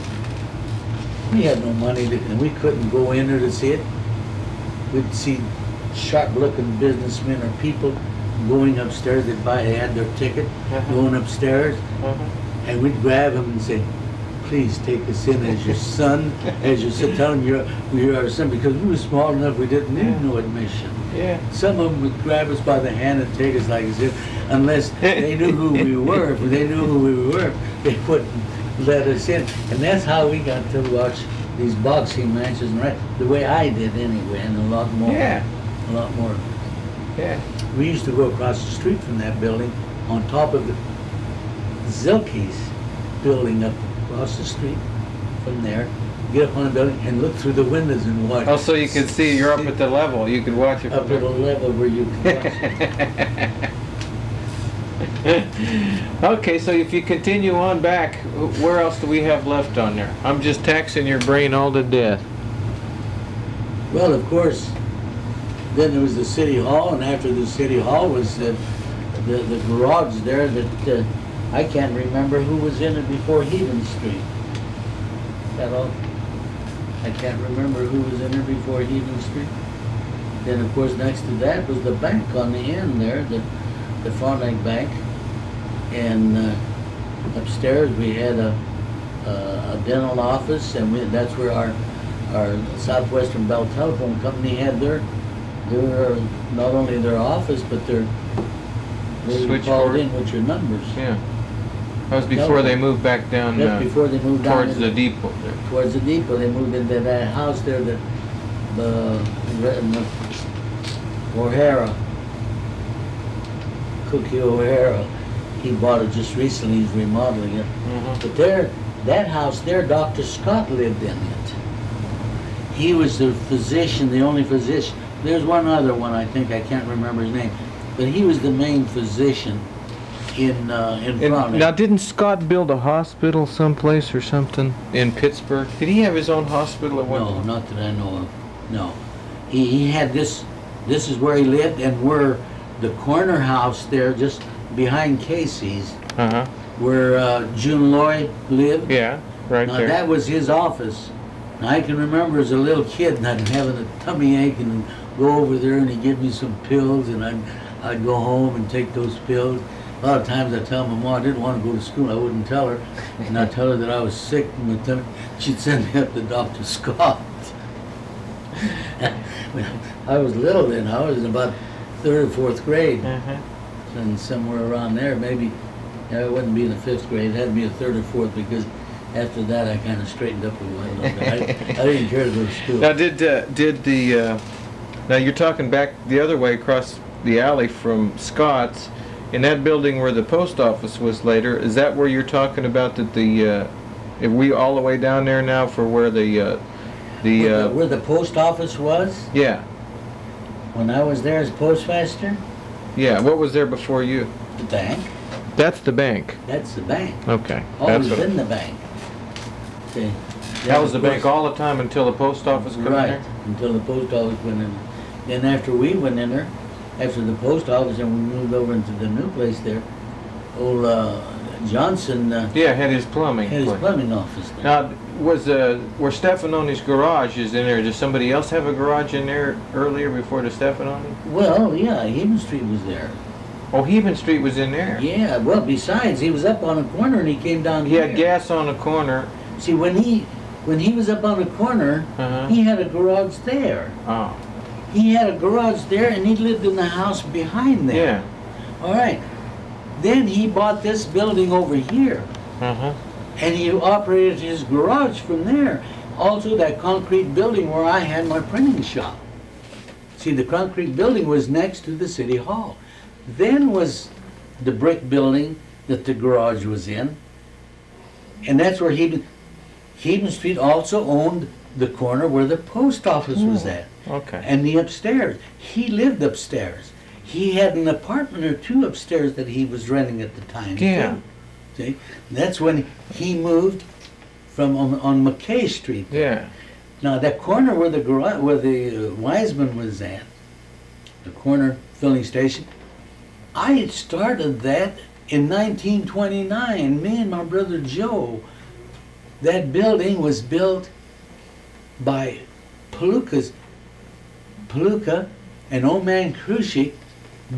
we had no money and we couldn't go in there to see it. We'd see sharp-looking businessmen or people going upstairs. They had their ticket, going upstairs, and we'd grab them and say, "Please take us in as your son, as your son." Tell them you're our son, because we were small enough we didn't need no admission. Yeah. Some of them would grab us by the hand and take us like as if, unless they knew who we were. If they knew who we were, they wouldn't let us in. And that's how we got to watch these boxing matches, right? The way I did anyway, and a lot more. Yeah. A lot more. Yeah. We used to go across the street from that building, on top of the Zilke's building up across the street from there, get up on the building and look through the windows and watch. Oh, so you could see, you're up at the level, you could watch it Up from at a level where you could watch it. Okay, so if you continue on back, where else do we have left on there? I'm just taxing your brain all to death. Well, of course, then there was the city hall, and after the city hall was the garage there that I can't remember who was in it before Heaven Street. That all? I can't remember who was in it before Heaven Street. Then, of course, next to that was the bank on the end there, the Frontenac Bank. And upstairs we had a dental office, and that's where our Southwestern Bell Telephone Company had their not only their office, but where you called Switchboard. in with your numbers. Yeah. That was before they moved back down That's before they moved down towards the depot there. towards the depot. They moved into that house there that the O'Hara, Cookie O'Hara, he bought it just recently. He's remodeling it. But that house there, Dr. Scott lived in it. He was the physician, the only physician. There's one other one, I think, I can't remember his name, but he was the main physician in Frontenac. Now, didn't Scott build a hospital someplace or something in Pittsburgh? Did he have his own hospital at one No, time? not that I know of. No. He had this is where he lived, and where the corner house there, just behind Casey's, where June Lloyd lived. Yeah, right Now there. that was his office. Now, I can remember as a little kid and I'd having a tummy ache and go over there and he'd give me some pills, and I'd go home and take those pills. A lot of times I'd tell my mom I didn't want to go to school. I wouldn't tell her. And I'd tell her that I was sick, and she'd send me up to Dr. Scott. I was little then. I was in about third or fourth grade, Uh-huh. and somewhere around there, maybe. I wouldn't be in the fifth grade. It had to be a third or fourth because after that I kind of straightened up a little bit. I didn't care to go to school. Now, did the now you're talking back the other way across the alley from Scott's, in that building where the post office was later. Is that where you're talking about that the if we all the way down there now for where Where the post office was yeah, when I was there as postmaster? yeah, what was there before you? The bank. That's the bank. That's the bank. Okay. Always That's what, been the bank. Okay. that was the bank all the time until the post office came in Right, there? until the post office went in. Then after we went in there, after the post office and we moved over into the new place there, old Johnson Yeah, had his plumbing. had his place. plumbing office there. Now, were Stefanoni's garages in there? Did somebody else have a garage in there earlier before the Stefanoni? Well, yeah, Haven Street was there. Oh, Heaven Street was in there. Yeah, well, besides, he was up on a corner and he came down He here. had gas on the corner. See, when he was up on the corner, Uh-huh. he had a garage there. Oh, He had a garage there and he lived in the house behind there. yeah. All right. Then he bought this building over here. Uh-huh. And he operated his garage from there. Also, that concrete building where I had my printing shop. See, the concrete building was next to the city hall. Then was the brick building that the garage was in. And that's where Heaton Street also owned the corner where the post office was at. Okay. And the upstairs. He lived upstairs. He had an apartment or two upstairs that he was renting at the time. Yeah. too. See, that's when he moved from on McKay Street. Yeah. Now that corner where the garage, where the Wiseman was at, the corner filling station, I had started that in 1929. Me and my brother Joe. That building was built by Palooka and old man Krushik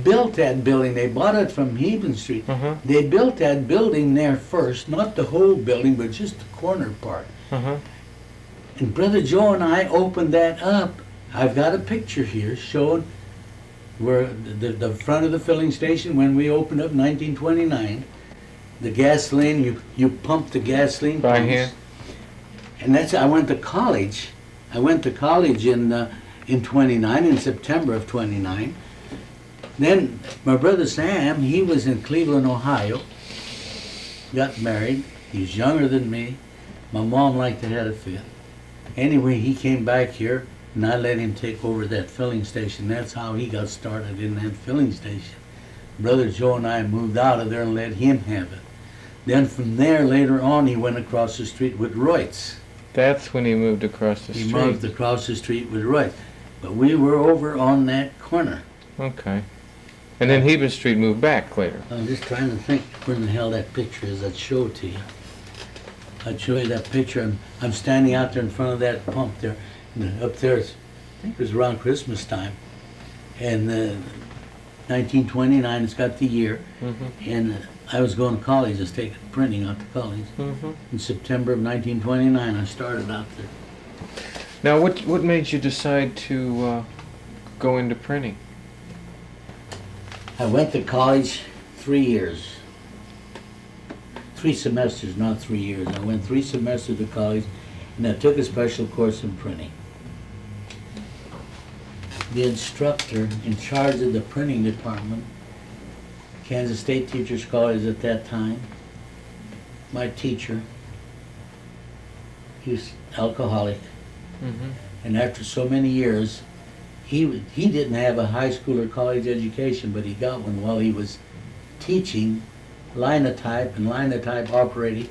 built that building. They bought it from Heaven Street. Uh-huh. They built that building there first, not the whole building, but just the corner part. Uh-huh. And Brother Joe and I opened that up. I've got a picture here showing where the front of the filling station when we opened up 1929. The gasoline, you pump the gasoline By pumps. hand? And that's, I went to college. I went to college in 29, in September of 29. Then my brother Sam, he was in Cleveland, Ohio, got married. He was younger than me. My mom liked to have a fit. Anyway, he came back here, and I let him take over that filling station. That's how he got started in that filling station. Brother Joe and I moved out of there and let him have it. Then from there, later on, he went across the street with Royce. That's when he moved across the He street. moved across the street with Royce. But we were over on that corner. Okay. And then Heaven Street moved back later. I'm just trying to think where in the hell that picture is I'd show it to you. I'd show you that picture. I'm standing out there in front of that pump there. And up there, I think it was around Christmas time. And 1929, it's got the year. Mm-hmm. And I was going to college, I was taking printing out to college. Mm-hmm. In September of 1929, I started out there. Now, what made you decide to go into printing? I went to college 3 years. 3 semesters, not 3 years. I went 3 semesters to college, and I took a special course in printing. The instructor in charge of the printing department, Kansas State Teachers College at that time, my teacher, he was alcoholic, Mm-hmm. and after so many years, he didn't have a high school or college education, but he got one while he was teaching linotype and linotype operating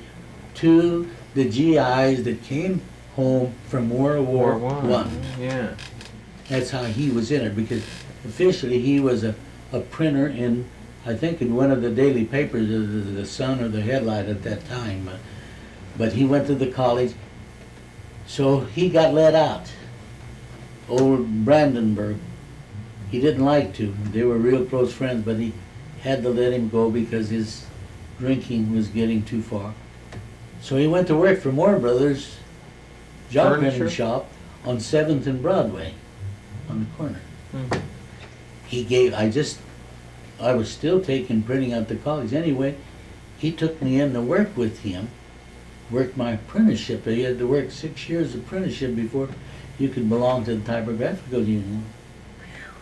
to the GIs that came home from World War One. Yeah. That's how he was in it, because officially he was a printer in, I think, in one of the daily papers, the Sun or the Headlight at that time. But he went to the college, so he got let out. Old Brandenburg, he didn't like to. They were real close friends, but he had to let him go because his drinking was getting too far. So he went to work for Moore Brothers job Furniture? printing shop on 7th and Broadway, on the corner. Mhm. He gave, I was still taking printing out to college anyway. He took me in to work with him, worked my apprenticeship. You had to work 6 years apprenticeship before you could belong to the typographical union.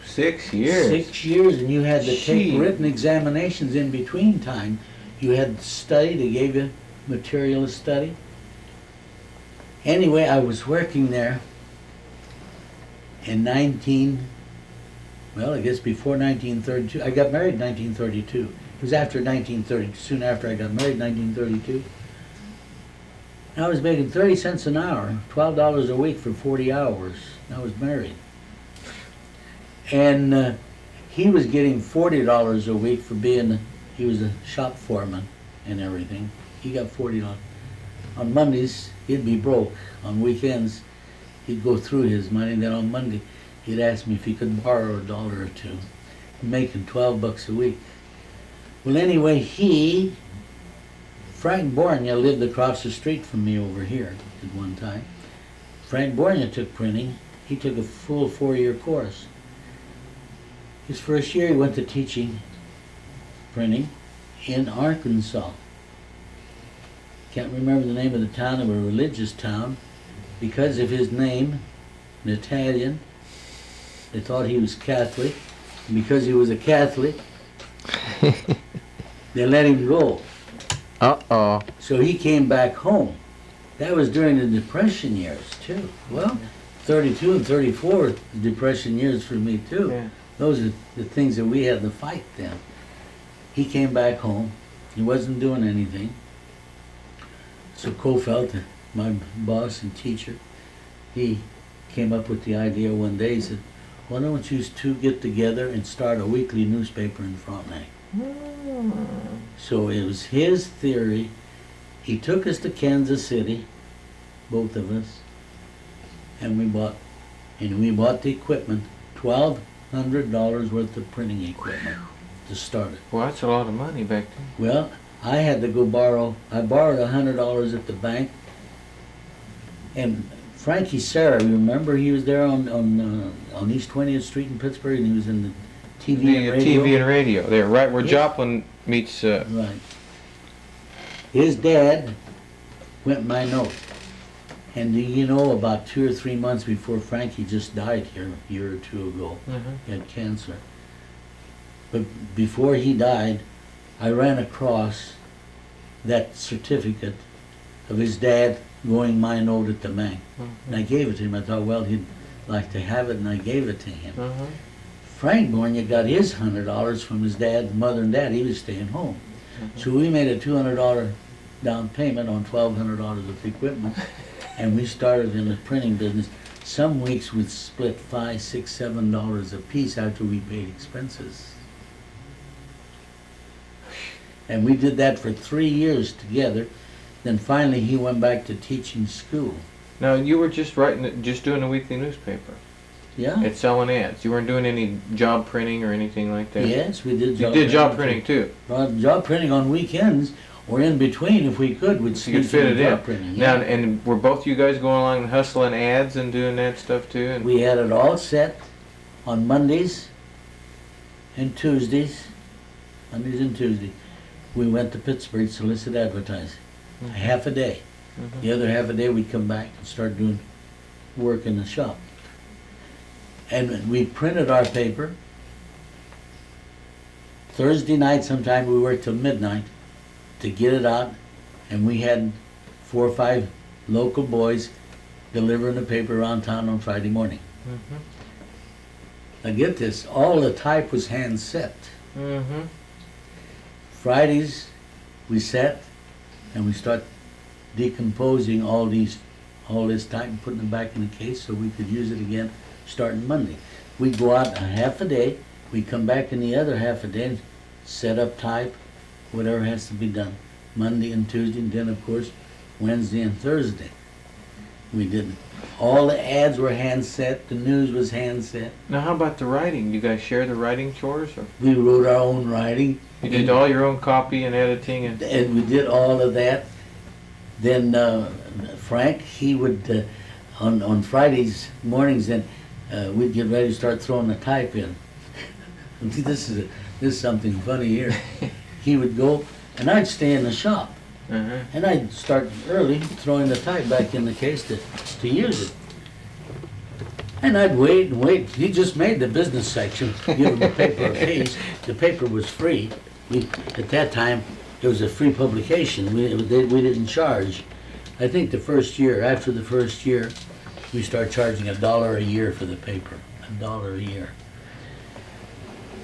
6 years. 6 years, and you had to take Gee. written examinations in between time. You had to study, they gave you material to study. Anyway, I was working there in I guess before 1932. I got married in 1932. It was after 1930, soon after I got married in 1932. And I was making 30 cents an hour, $12 a week for 40 hours. I was married. And he was getting $40 a week for he was a shop foreman and everything. He got $40. On Mondays, he'd be broke. On weekends, he'd go through his money. Then on Monday, he'd ask me if he could borrow $1 or $2. Making $12 a week. Well, anyway, Frank Bornia lived across the street from me over here at one time. Frank Bornia took printing. He took a full 4-year course. His first year, he went to teaching printing in Arkansas. Can't remember the name of the town, of a religious town. Because of his name, an Italian, they thought he was Catholic. And because he was a Catholic, they let him go. Uh-oh. So he came back home. That was during the Depression years, too. Well, 32 and 34 were the Depression years for me, too. Yeah. Those are the things that we had to fight then. He came back home. He wasn't doing anything. So Kofelt, my boss and teacher, he came up with the idea one day. He said, why don't you two get together and start a weekly newspaper in Frontenac? So it was his theory. He took us to Kansas City, both of us, and we bought the equipment, $1,200 worth of printing equipment to start it. Well, that's a lot of money back then. Well, I had to go I borrowed $100 at the bank, and Frankie Cicero, you remember, he was there on East 20th Street in Pittsburgh, and he was in the TV and radio. TV and radio. There, right where Yeah. Joplin meets... Right. His dad went my note. And do you know, about 2 or 3 months before Frankie just died here a year or two ago, he had cancer. But before he died, I ran across that certificate of his dad going my note at the bank. And I gave it to him. I thought, well, he'd like to have it, and I gave it to him. Frank Bornia got his $100 from his dad, mother and dad. He was staying home. So we made a $200 down payment on $1,200 of equipment, and we started in the printing business. Some weeks we'd split $5, $6, $7 a piece after we paid expenses. And we did that for 3 years together. Then finally he went back to teaching school. Now, you were just doing a weekly newspaper. Yeah. It's selling ads. You weren't doing any job printing or anything like that. Yes, we did You did job printing too. Job printing on weekends or in between if we could. We'd So you could sneak fit in it job in. printing. Now, Yeah. and were both you guys going along and hustling ads and doing that stuff too? And We had it all set on Mondays and Tuesdays. Mondays and Tuesdays. We went to Pittsburgh to solicit advertising. A half a day. The other half a day we'd come back and start doing work in the shop. And we printed our paper. Thursday night sometime we worked till midnight to get it out, and we had 4 or 5 local boys delivering the paper around town on Friday morning. Now get this, all the type was hand set. Fridays we set and we start decomposing all this type and putting it back in the case so we could use it again starting Monday. We'd go out a half a day, we'd come back in the other half a day and set up type, whatever has to be done. Monday and Tuesday, and then of course Wednesday and Thursday. We did all the ads were hand set, the news was hand set. now, how about the writing? You guys share the writing chores, or We wrote our own writing. you did all your own copy and editing and? And we did all of that. Then Frank, he would, on Fridays mornings, then we'd get ready to start throwing the type in. This is something funny here. He would go, and I'd stay in the shop, and I'd start early throwing the type back in the case to use it. And I'd wait and wait. He just made the business section, give him the paper a piece. The paper was free. At that time, it was a free publication. We didn't charge. I think the first year, after the first year, we started charging $1 a year for the paper. $1 a year.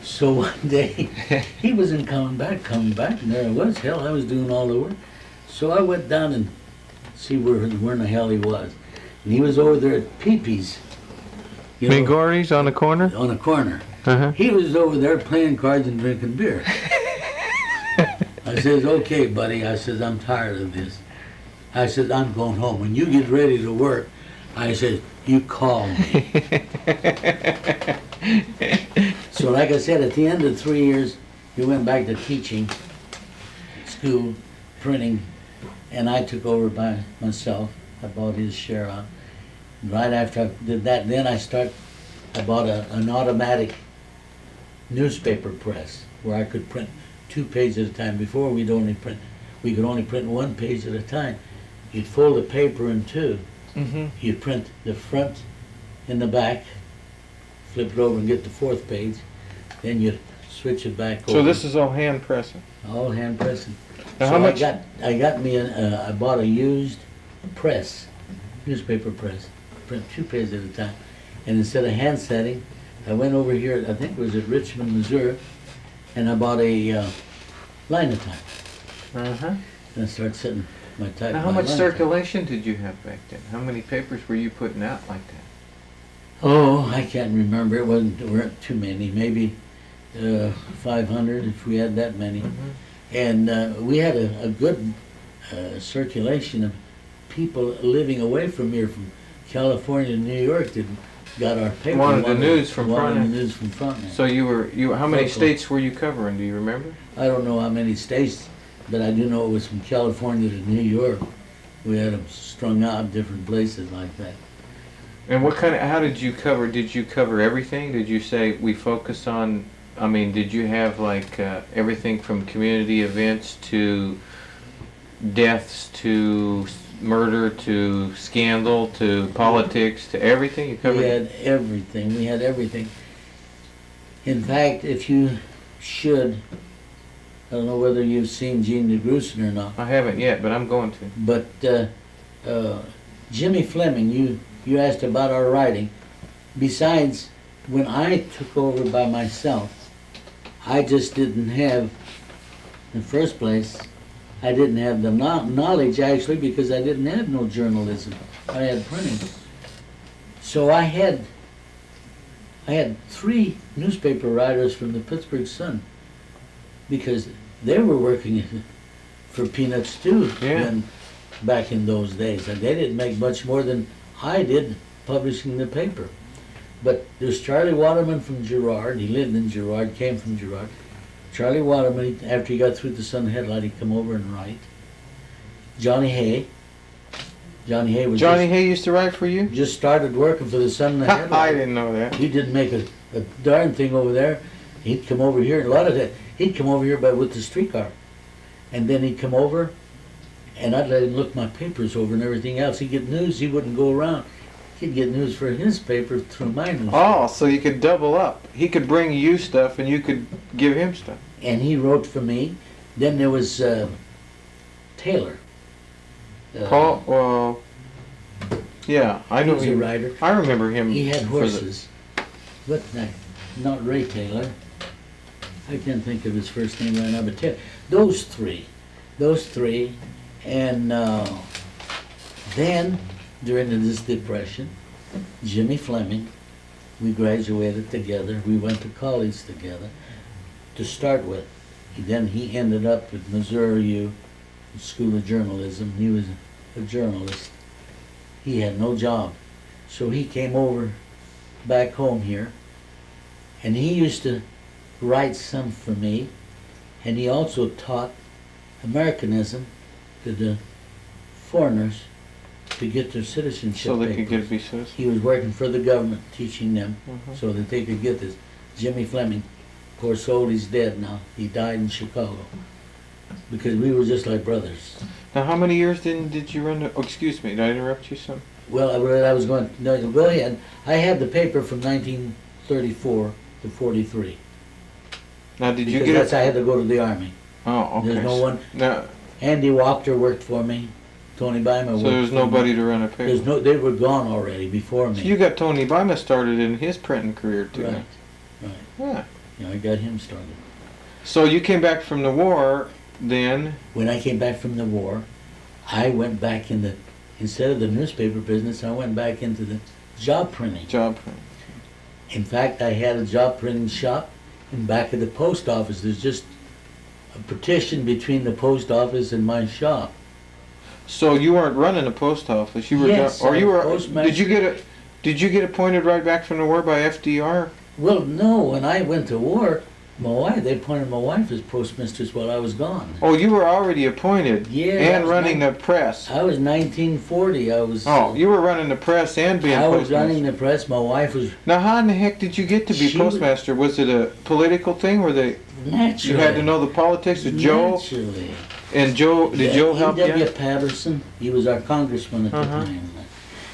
So one day, he wasn't coming back, and there I was. Hell, I was doing all the work. So I went down and see where in the hell he was. And he was over there at Pee-Pee's. McGordy's on the corner? On the corner. Uh-huh. He was over there playing cards and drinking beer. I says, okay, buddy. I says, I'm tired of this. I says, I'm going home. When you get ready to work, I says, you call me. So like I said, at the end of 3 years, he went back to teaching, school, printing, and I took over by myself. I bought his share on. Right after I did that, then I bought an automatic newspaper press where I could print 2 pages at a time. Before we could only print 1 page at a time. You'd fold the paper in 2. You'd print the front and the back, flip it over and get the 4th page. Then you'd switch it back over. So this is all hand pressing? All hand pressing. Now So how much? I bought a used press, newspaper press, print 2 pages at a time. And instead of hand setting, I went over here, I think it was at Richmond, Missouri, and I bought a Linotype. And I started setting my type. Now how much circulation did you have back then? How many papers were you putting out like that? Oh, I can't remember. There weren't too many. Maybe 500 if we had that many. And we had a good circulation of people living away from here, from California to New York, that got our paper. Wanted the news from Frontenac. The news from Frontenac. So how many Local. states were you covering? Do you remember? I don't know how many states, but I do know it was from California to New York. We had them strung out different places like that. And how did you cover? Did you cover everything? Did you say we focus on, did you have like everything from community events to deaths to murder to scandal to politics to everything? You covered? We had everything. We had everything. In fact, if you should, I don't know whether you've seen Gene DeGruson or not. I haven't yet, but I'm going to. But Jimmy Fleming, you asked about our writing. Besides, when I took over by myself, I just didn't have, in the first place, I didn't have the knowledge actually, because I didn't have no journalism. I had printing. So I had 3 newspaper writers from the Pittsburgh Sun, because they were working for peanuts too. Yeah. Back in those days, and they didn't make much more than I did publishing the paper. But there's Charlie Waterman from Girard. He lived in Girard, came from Girard. Charlie Waterman, after he got through the Sun Headlight, he'd come over and write. Johnny Hay. Johnny Hay used to write for you? just started working for the Sun Headlight. I didn't know that. He didn't make a darn thing over there. He'd come over here, a lot of that, he'd come over here with the streetcar. And then he'd come over, and I'd let him look my papers over and everything else. He'd get news, he wouldn't go around. He'd get news for his paper through my news. Oh, so you could double up. He could bring you stuff and you could give him stuff. And he wrote for me. Then there was Taylor. Yeah, I He know was a him. writer. I remember him. He had for the- horses. But not Ray Taylor. I can't think of his first name right now, but those three. And then, during this depression, Jimmy Fleming, we graduated together. We went to college together to start with. Then he ended up at Missouri U, School of Journalism. He was a journalist. He had no job. So he came over back home here, and he used to write some for me, and he also taught Americanism to the foreigners to get their citizenship So they could papers. be citizens. He was working for the government, teaching them Mhm. so that they could get this. Jimmy Fleming, poor soul, he's dead now. He died in Chicago because we were just like brothers. Now, how many years did you run the, oh, excuse me, did I interrupt you some? Well, I was going, no, go ahead. I had the paper from 1934 to 43. Now, did you Because get that's, it? I had to go to the Army. Oh, okay. There's no one. No, Andy Wachter worked for me. Tony Bima worked so there's for me. nobody to run a paper. There's no, they were gone already before me. So you got Tony Bima started in his printing career too. Right, right. Yeah. You know, I got him started. So you came back from the war then. When I came back from the war, I went back in the, instead of the newspaper business, I went back into the job printing. Job printing. In fact, I had a job printing shop in back of the post office. There's just a partition between the post office and my shop. So you weren't running the post office. You were Yes, or you were postmaster. did you get appointed right back from the war by FDR? Well, no, when I went to war, they appointed my wife as postmistress while I was gone. Oh, you were already appointed. Yeah, that And was running the press. I was 1940. I was. Oh, you were running the press and being I was postmaster. running the press. My wife was Now, how in the heck did you get to be She was- postmaster? Was it a political thing where you naturally. had to know the politics of Joe? Naturally. And Joe, did Joe help E.W. you? Patterson, he was our congressman at the Uh-huh. time.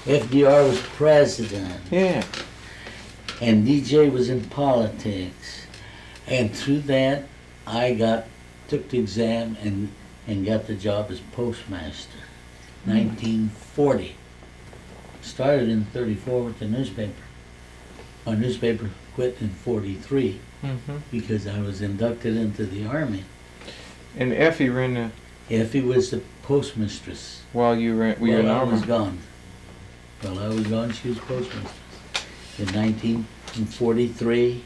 FDR was president, Yeah. and DJ was in politics. And through that, I took the exam and got the job as postmaster. 1940. Started in 34 with the newspaper. Our newspaper quit in 43 Mm-hmm. because I was inducted into the Army. And Effie ran the, Effie was the postmistress. while you were in While the I was army. gone. While I was gone, she was postmistress. In 1943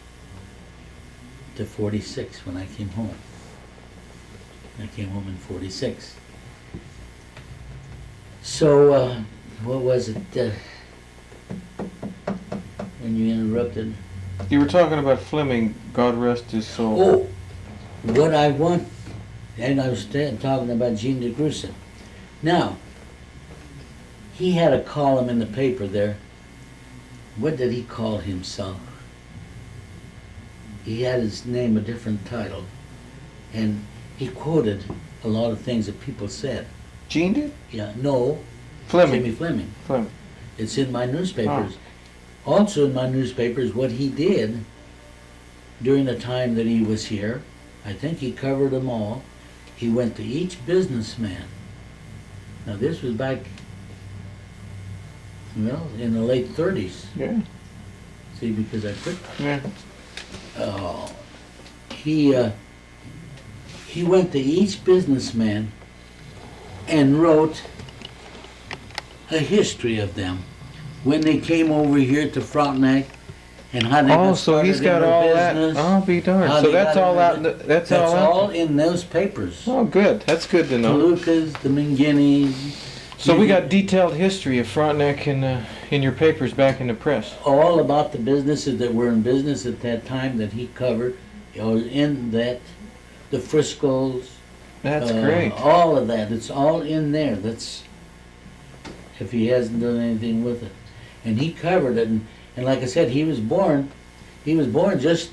to 46 when I came home. I came home in 46. So, what was it when you interrupted? You were talking about Fleming, God rest his soul. Oh, what I want, and I was talking about Jean de Gruson. Now, he had a column in the paper there. What did he call himself? He had his name, a different title. And he quoted a lot of things that people said. Gene did? Yeah, no, Fleming. Jimmy Fleming. Fleming. It's in my newspapers. Also in my newspapers, what he did during the time that he was here, I think he covered them all. He went to each businessman. Now this was back, well, in the late 30s. Yeah. See, because I quit. Yeah. He went to each businessman and wrote a history of them. When they came over here to Frontenac and how they got Oh, so he's started got in their all that. business, I'll be darned. how So they that's got all out. everything. That's That's all all out. in those papers. Oh, good. That's good to The know. Lucas, the Minguinis. So we got detailed history of Frontenac in your papers back in the press. all about the businesses that were in business at that time that he covered. In that, the Friscoes. That's great. All of that. It's all in there. That's if he hasn't done anything with it. And he covered it. And like I said, he was born just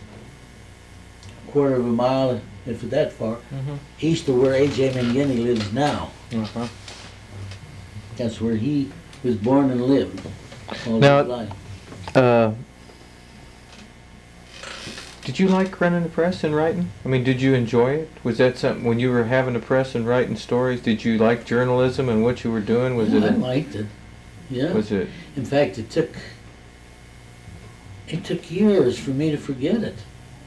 a quarter of a mile, if that far, Mm-hmm. east of where A.J. Minguini lives now. Uh-huh. That's where he was born and lived all Now- his life. Did you like running the press and writing? I mean, did you enjoy it? Was that something when you were having a press and writing stories? Did you like journalism and what you were doing? Was Yeah, I it? liked it. Yeah. Was it? In fact, it took years for me to forget it.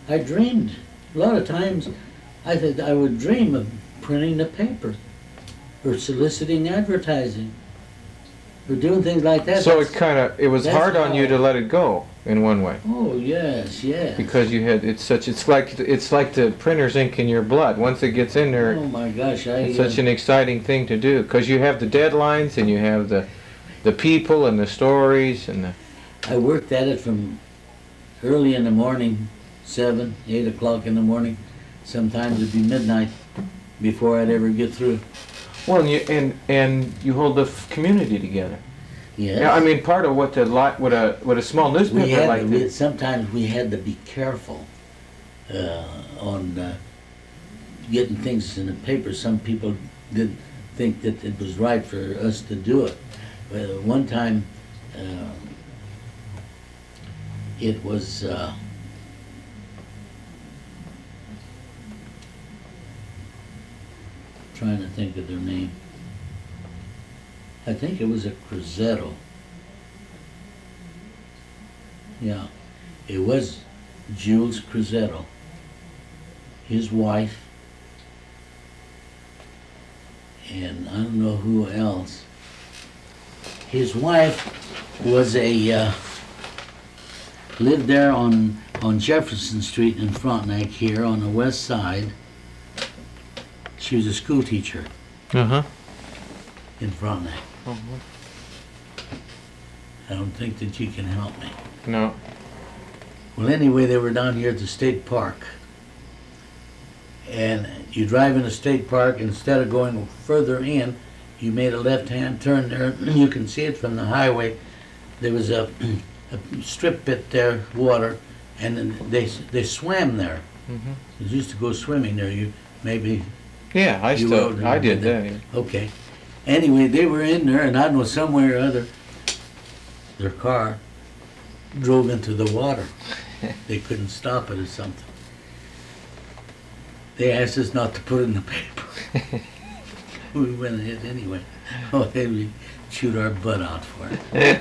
I dreamed. A lot of times, I would dream of printing the paper, or soliciting advertising, or doing things like that. So That's- it was that's hard on you how- to let it go in one way Oh yes, yes. because you had it's like the printer's ink in your blood. Once it gets in there, Oh my gosh, it's such an exciting thing to do because you have the deadlines and you have the people and the stories and the. I worked at it from early in the morning, 7, 8 o'clock in the morning. Sometimes it'd be midnight before I'd ever get through. Well, and you hold the community together. Yes. Yeah, I mean, part of what a small newspaper like this. Sometimes we had to be careful on getting things in the paper. Some people didn't think that it was right for us to do it. One time, it was trying to think of their name. I think it was a Cicero. Yeah, it was Jules Cicero, his wife, and I don't know who else. His wife was lived there on Jefferson Street in Frontenac here on the west side. She was a school teacher in Frontenac. I don't think that you can help me. No. Well, anyway, they were down here at the state park. And you drive in the state park, instead of going further in, you made a left-hand turn there. You can see it from the highway. There was a strip bit there, water, and then they swam there. They used to go swimming there. You maybe. Yeah, I did that. Yeah. Okay. Anyway, they were in there, and I don't know, somewhere or other, their car drove into the water. They couldn't stop it or something. They asked us not to put it in the paper. We went ahead anyway. Oh, they really chewed our butt out for it.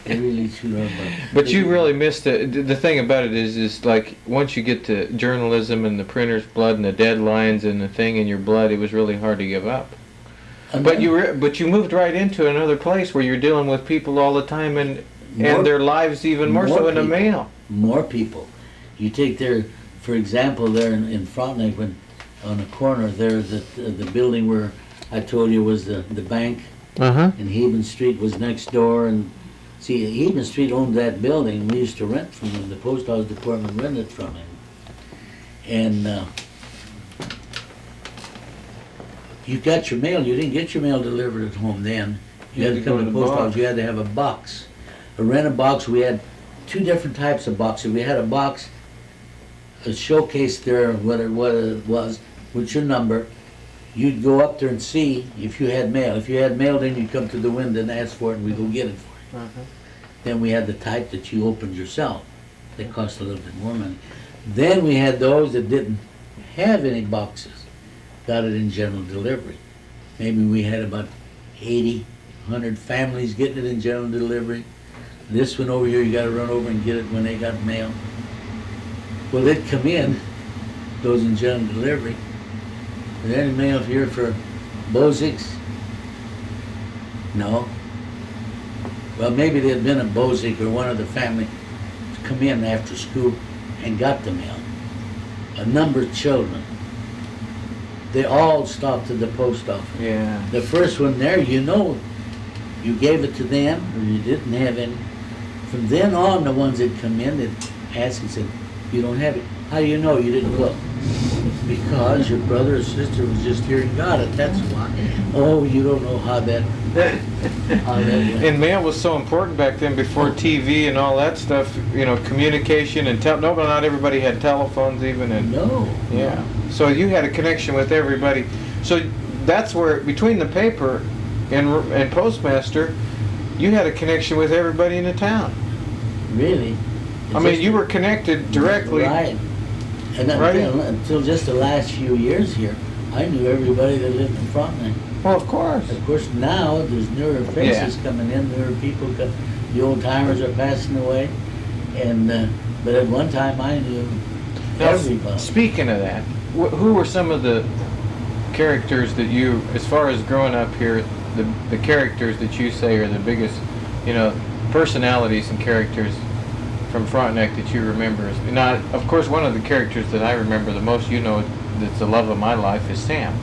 They really chewed our butt. But you really missed the thing about it is like once you get to journalism and the printer's blood and the deadlines and the thing in your blood, it was really hard to give up. But you moved right into another place where you're dealing with people all the time and their lives even more so in the mail. More people. You take for example, there in Frontenac, when on the corner there, the building where I told you was the bank, and Heben Street was next door, and see, Heben Street owned that building. We used to rent from him. The post office department rented from him, and you got your mail. You didn't get your mail delivered at home then. You had to come to the post office. You had to have a box, a rented box. We had two different types of boxes. We had a box, a showcase there, what it was, with your number. You'd go up there and see if you had mail. If you had mail, then you'd come to the window and ask for it, and we'd go get it for you. Then we had the type that you opened yourself. They cost a little bit more money. Then we had those that didn't have any boxes. Got it in general delivery. Maybe we had about 80, 100 families getting it in general delivery. This one over here, you got to run over and get it when they got mail. Well, they'd come in, those in general delivery. Is there any mail here for Bozik's? No. Well, maybe there'd been a Bozik or one of the family to come in after school and got the mail. A number of children. They all stopped at the post office. Yeah. The first one there, you know, you gave it to them or you didn't have any. From then on, the ones that come in, they'd ask and said, you don't have it. How do you know you didn't look? Because your brother or sister was just here and got it, that's why. Oh, you don't know how that went. And mail was so important back then before TV and all that stuff, you know, communication and not everybody had telephones even. And no. Yeah. So you had a connection with everybody. So that's where, between the paper and postmaster, you had a connection with everybody in the town. Really? I mean, you were connected directly. Right. And until just the last few years here, I knew everybody that lived in Frontenac. Well, of course. Of course, now there's newer faces coming in, newer people. The old timers are passing away, and but at one time I knew everybody. Speaking of that, who were some of the characters that you, as far as growing up here, the characters that you say are the biggest, you know, personalities and characters from Frontenac that you remember? Now, of course, one of the characters that I remember the most, you know, that's the love of my life, is Sam.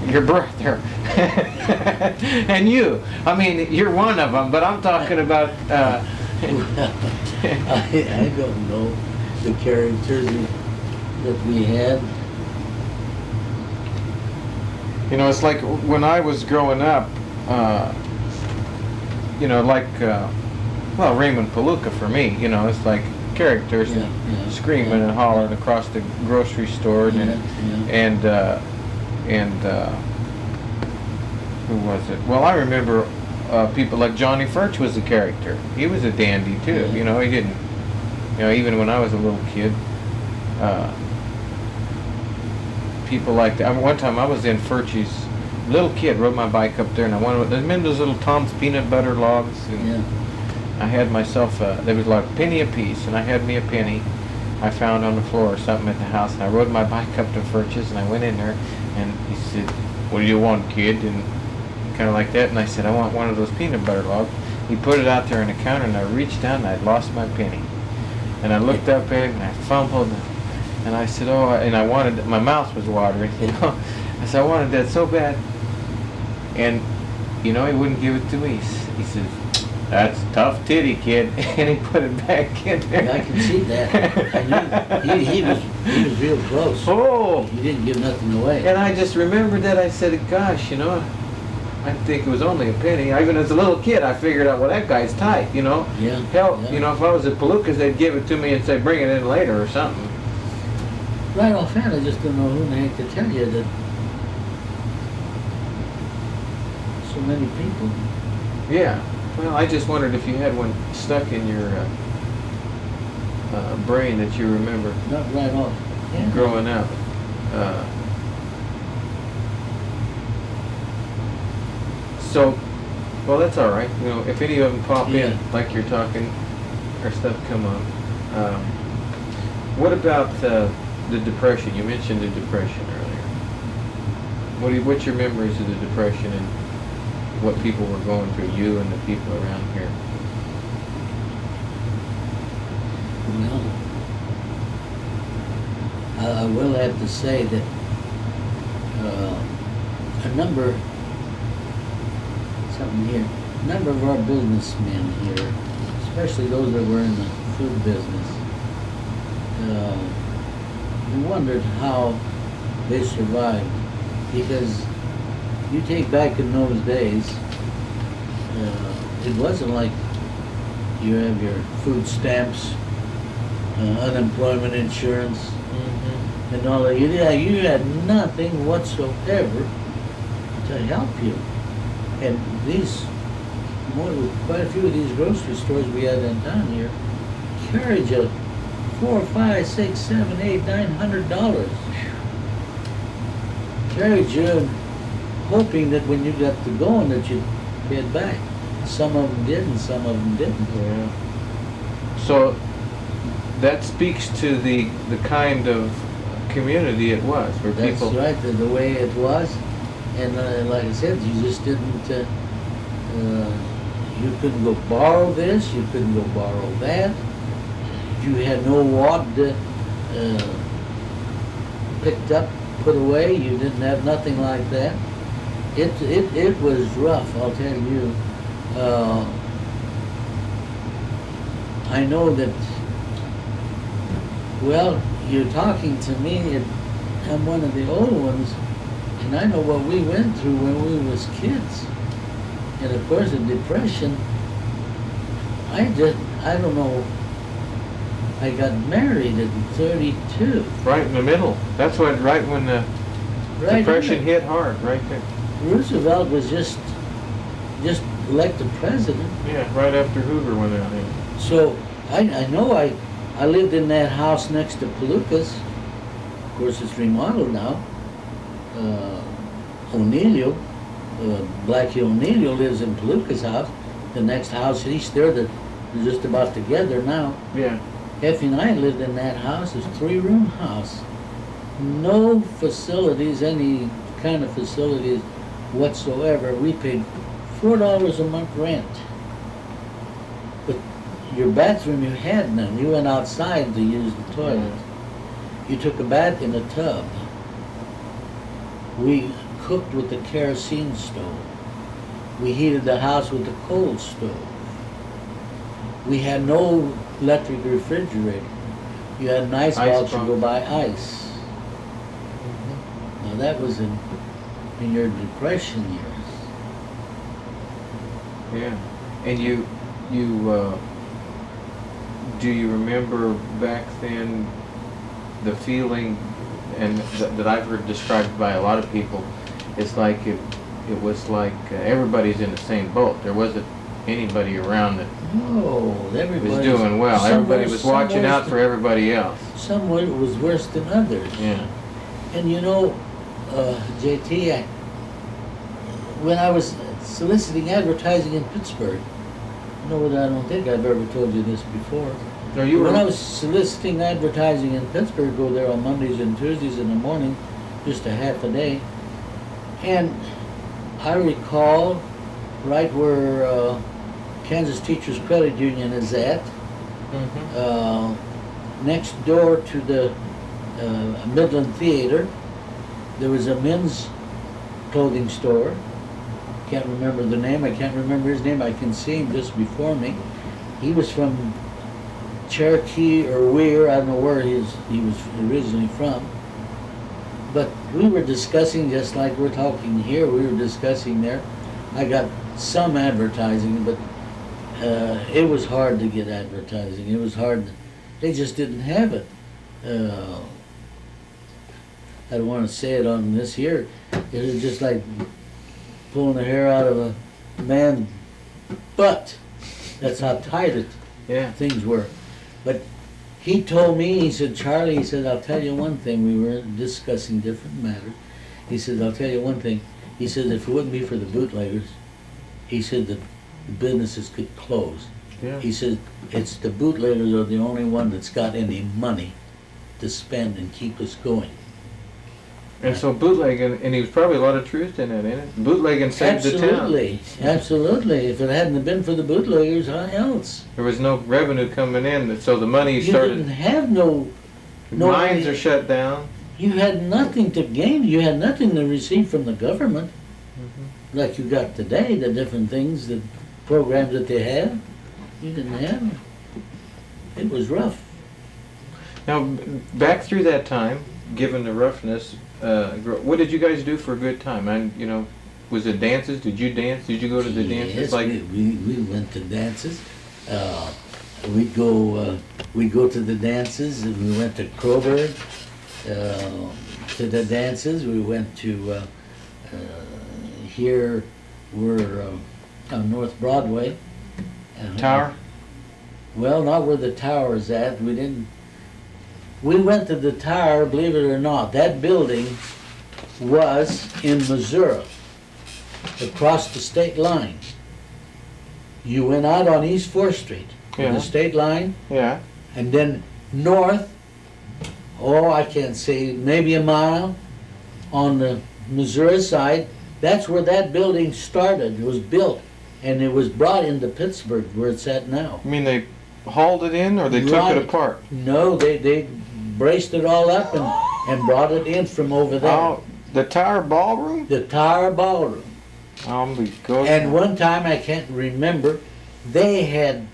Your brother. And you. I mean, you're one of them, but I'm talking about... I don't know the characters that we had. You know, it's like when I was growing up, you know, like, well, Raymond Palooka for me, you know, it's like characters Yeah, yeah, screaming yeah. and hollering across the grocery store, Yeah, and who was it? Well, I remember people like Johnny Furch was a character. He was a dandy too. Yeah. You know, he didn't. You know, even when I was a little kid, people like that. I mean, one time I was in Furch's. Little kid rode my bike up there, and I wanted. Remember those little Tom's peanut butter logs? And Yeah. I had myself. There was like a penny a piece, and I had me a penny. I found on the floor or something at the house, and I rode my bike up to Furch's, and I went in there, and he said, "What do you want, kid?" And kind of like that, and I said, "I want one of those peanut butter logs." He put it out there on the counter, and I reached down, and I'd lost my penny, and I looked up at it, and I fumbled, and I said, "Oh," and I wanted. My mouth was watering, you know. I said, "I wanted that so bad," and you know, he wouldn't give it to me. He said, "That's tough titty, kid," and he put it back in there. Yeah, I can see that. I knew he was real close. Oh! He didn't give nothing away. And I just remembered that. I said, "Gosh, you know, I think it was only a penny." Even as a little kid, I figured out, well, that guy's tight, you know. Yeah. Hell, yeah. you know, if I was at Palooka's, they'd give it to me and say, "Bring it in later" or something. Right offhand, I just don't know who in the heck to tell you that so many people. Yeah. Well, I just wondered if you had one stuck in your brain that you remember Not right off. Yeah. growing up. So, well, that's all right. You know, if any of them pop Yeah. in, like you're talking, or stuff come up. What about the Depression? You mentioned the Depression earlier. What's your memories of the Depression and what people were going through, you and the people around here? Well, I will have to say that a number of our businessmen here, especially those that were in the food business, we wondered how they survived, because you take back in those days, it wasn't like you have your food stamps, unemployment insurance, and all that. You had nothing whatsoever to help you. And quite a few of these grocery stores we had in town here carried you $4, $5, $6, $7, $8, $900. Carried you, hoping that when you got to going that you'd pay it back. Some of them did, and some of them didn't. Yeah. So that speaks to the kind of community it was, where That's people. right, the way it was. And like I said, you just didn't, you couldn't go borrow this, you couldn't go borrow that. You had no water picked up, put away, you didn't have nothing like that. It was rough, I'll tell you. I know that, well, you're talking to me, and I'm one of the old ones, and I know what we went through when we was kids. And of course, the Depression, I don't know, I got married at 32. Right in the middle. That's right when the Right Depression in hit hard, right there. Roosevelt was just elected president. Yeah, right after Hoover went out here. So I know I lived in that house next to Palooka's. Of course, it's remodeled now. O'Neill, Blackie O'Neill lives in Palooka's house. The next house east there that is just about together now. Yeah. Effie and I lived in that house. It's a 3-room house. No facilities, any kind of facilities whatsoever. We paid $4 a month rent. But your bathroom, you had none. You went outside to use the toilet. You took a bath in a tub. We cooked with the kerosene stove. We heated the house with the coal stove. We had no electric refrigerator. You had an ice box to go buy ice. Now that was in in your depression years. Yeah. And do you remember back then the feeling, and that I've heard described by a lot of people, it's like it was like everybody's in the same boat. There wasn't anybody around that No, everybody was doing well. Everybody was watching out for everybody else. Some it was worse than others. Yeah. And you know, JT, when I was soliciting advertising in Pittsburgh, I don't think I've ever told you this before. No, you When were. I was soliciting advertising in Pittsburgh, go there on Mondays and Tuesdays in the morning, just a half a day. And I recall right where Kansas Teachers Credit Union is at, next door to the Midland Theater, there was a men's clothing store. Can't remember the name. I can't remember his name. I can see him just before me. He was from Cherokee or Weir. I don't know where he was originally from. But we were discussing, just like we're talking here, we were discussing there. I got some advertising, but it was hard to get advertising. It was hard. They just didn't have it. I don't want to say it on this here. It was just like pulling the hair out of a man's butt. That's how tight things were. But he told me, he said, Charlie, he said, I'll tell you one thing. We were discussing different matters. He said, I'll tell you one thing. He said, if it wouldn't be for the bootleggers, he said the businesses could close. Yeah. He said, it's the bootleggers are the only one that's got any money to spend and keep us going. And so bootlegging, and he was probably a lot of truth in it, ain't it? Bootlegging saved the town. Absolutely, absolutely. If it hadn't been for the bootleggers, how else? There was no revenue coming in, so the money You started. didn't have no Mines are shut down. You had nothing to gain. You had nothing to receive from the government, like you got today. The different things, the programs that they have, you didn't have. It was rough. Now, back through that time, given the roughness, what did you guys do for a good time? And was it dances? Did you dance? Did you go to the dances? Yes, we went to dances. We'd go to the dances, and we went to Coburg to the dances. We went to here we're on North Broadway. Tower? Well, not where the tower is at. We went to the tower, believe it or not. That building was in Missouri, across the state line. You went out on East 4th Street, to the state line, Yeah. and then north, I can't say, maybe a mile on the Missouri side. That's where that building started. It was built, and it was brought into Pittsburgh, where it's at now. You mean they hauled it in, or they took Right. it apart? No, they braced it all up and brought it in from over there. Oh, the Tower Ballroom? The Tower Ballroom. And one time, I can't remember, they had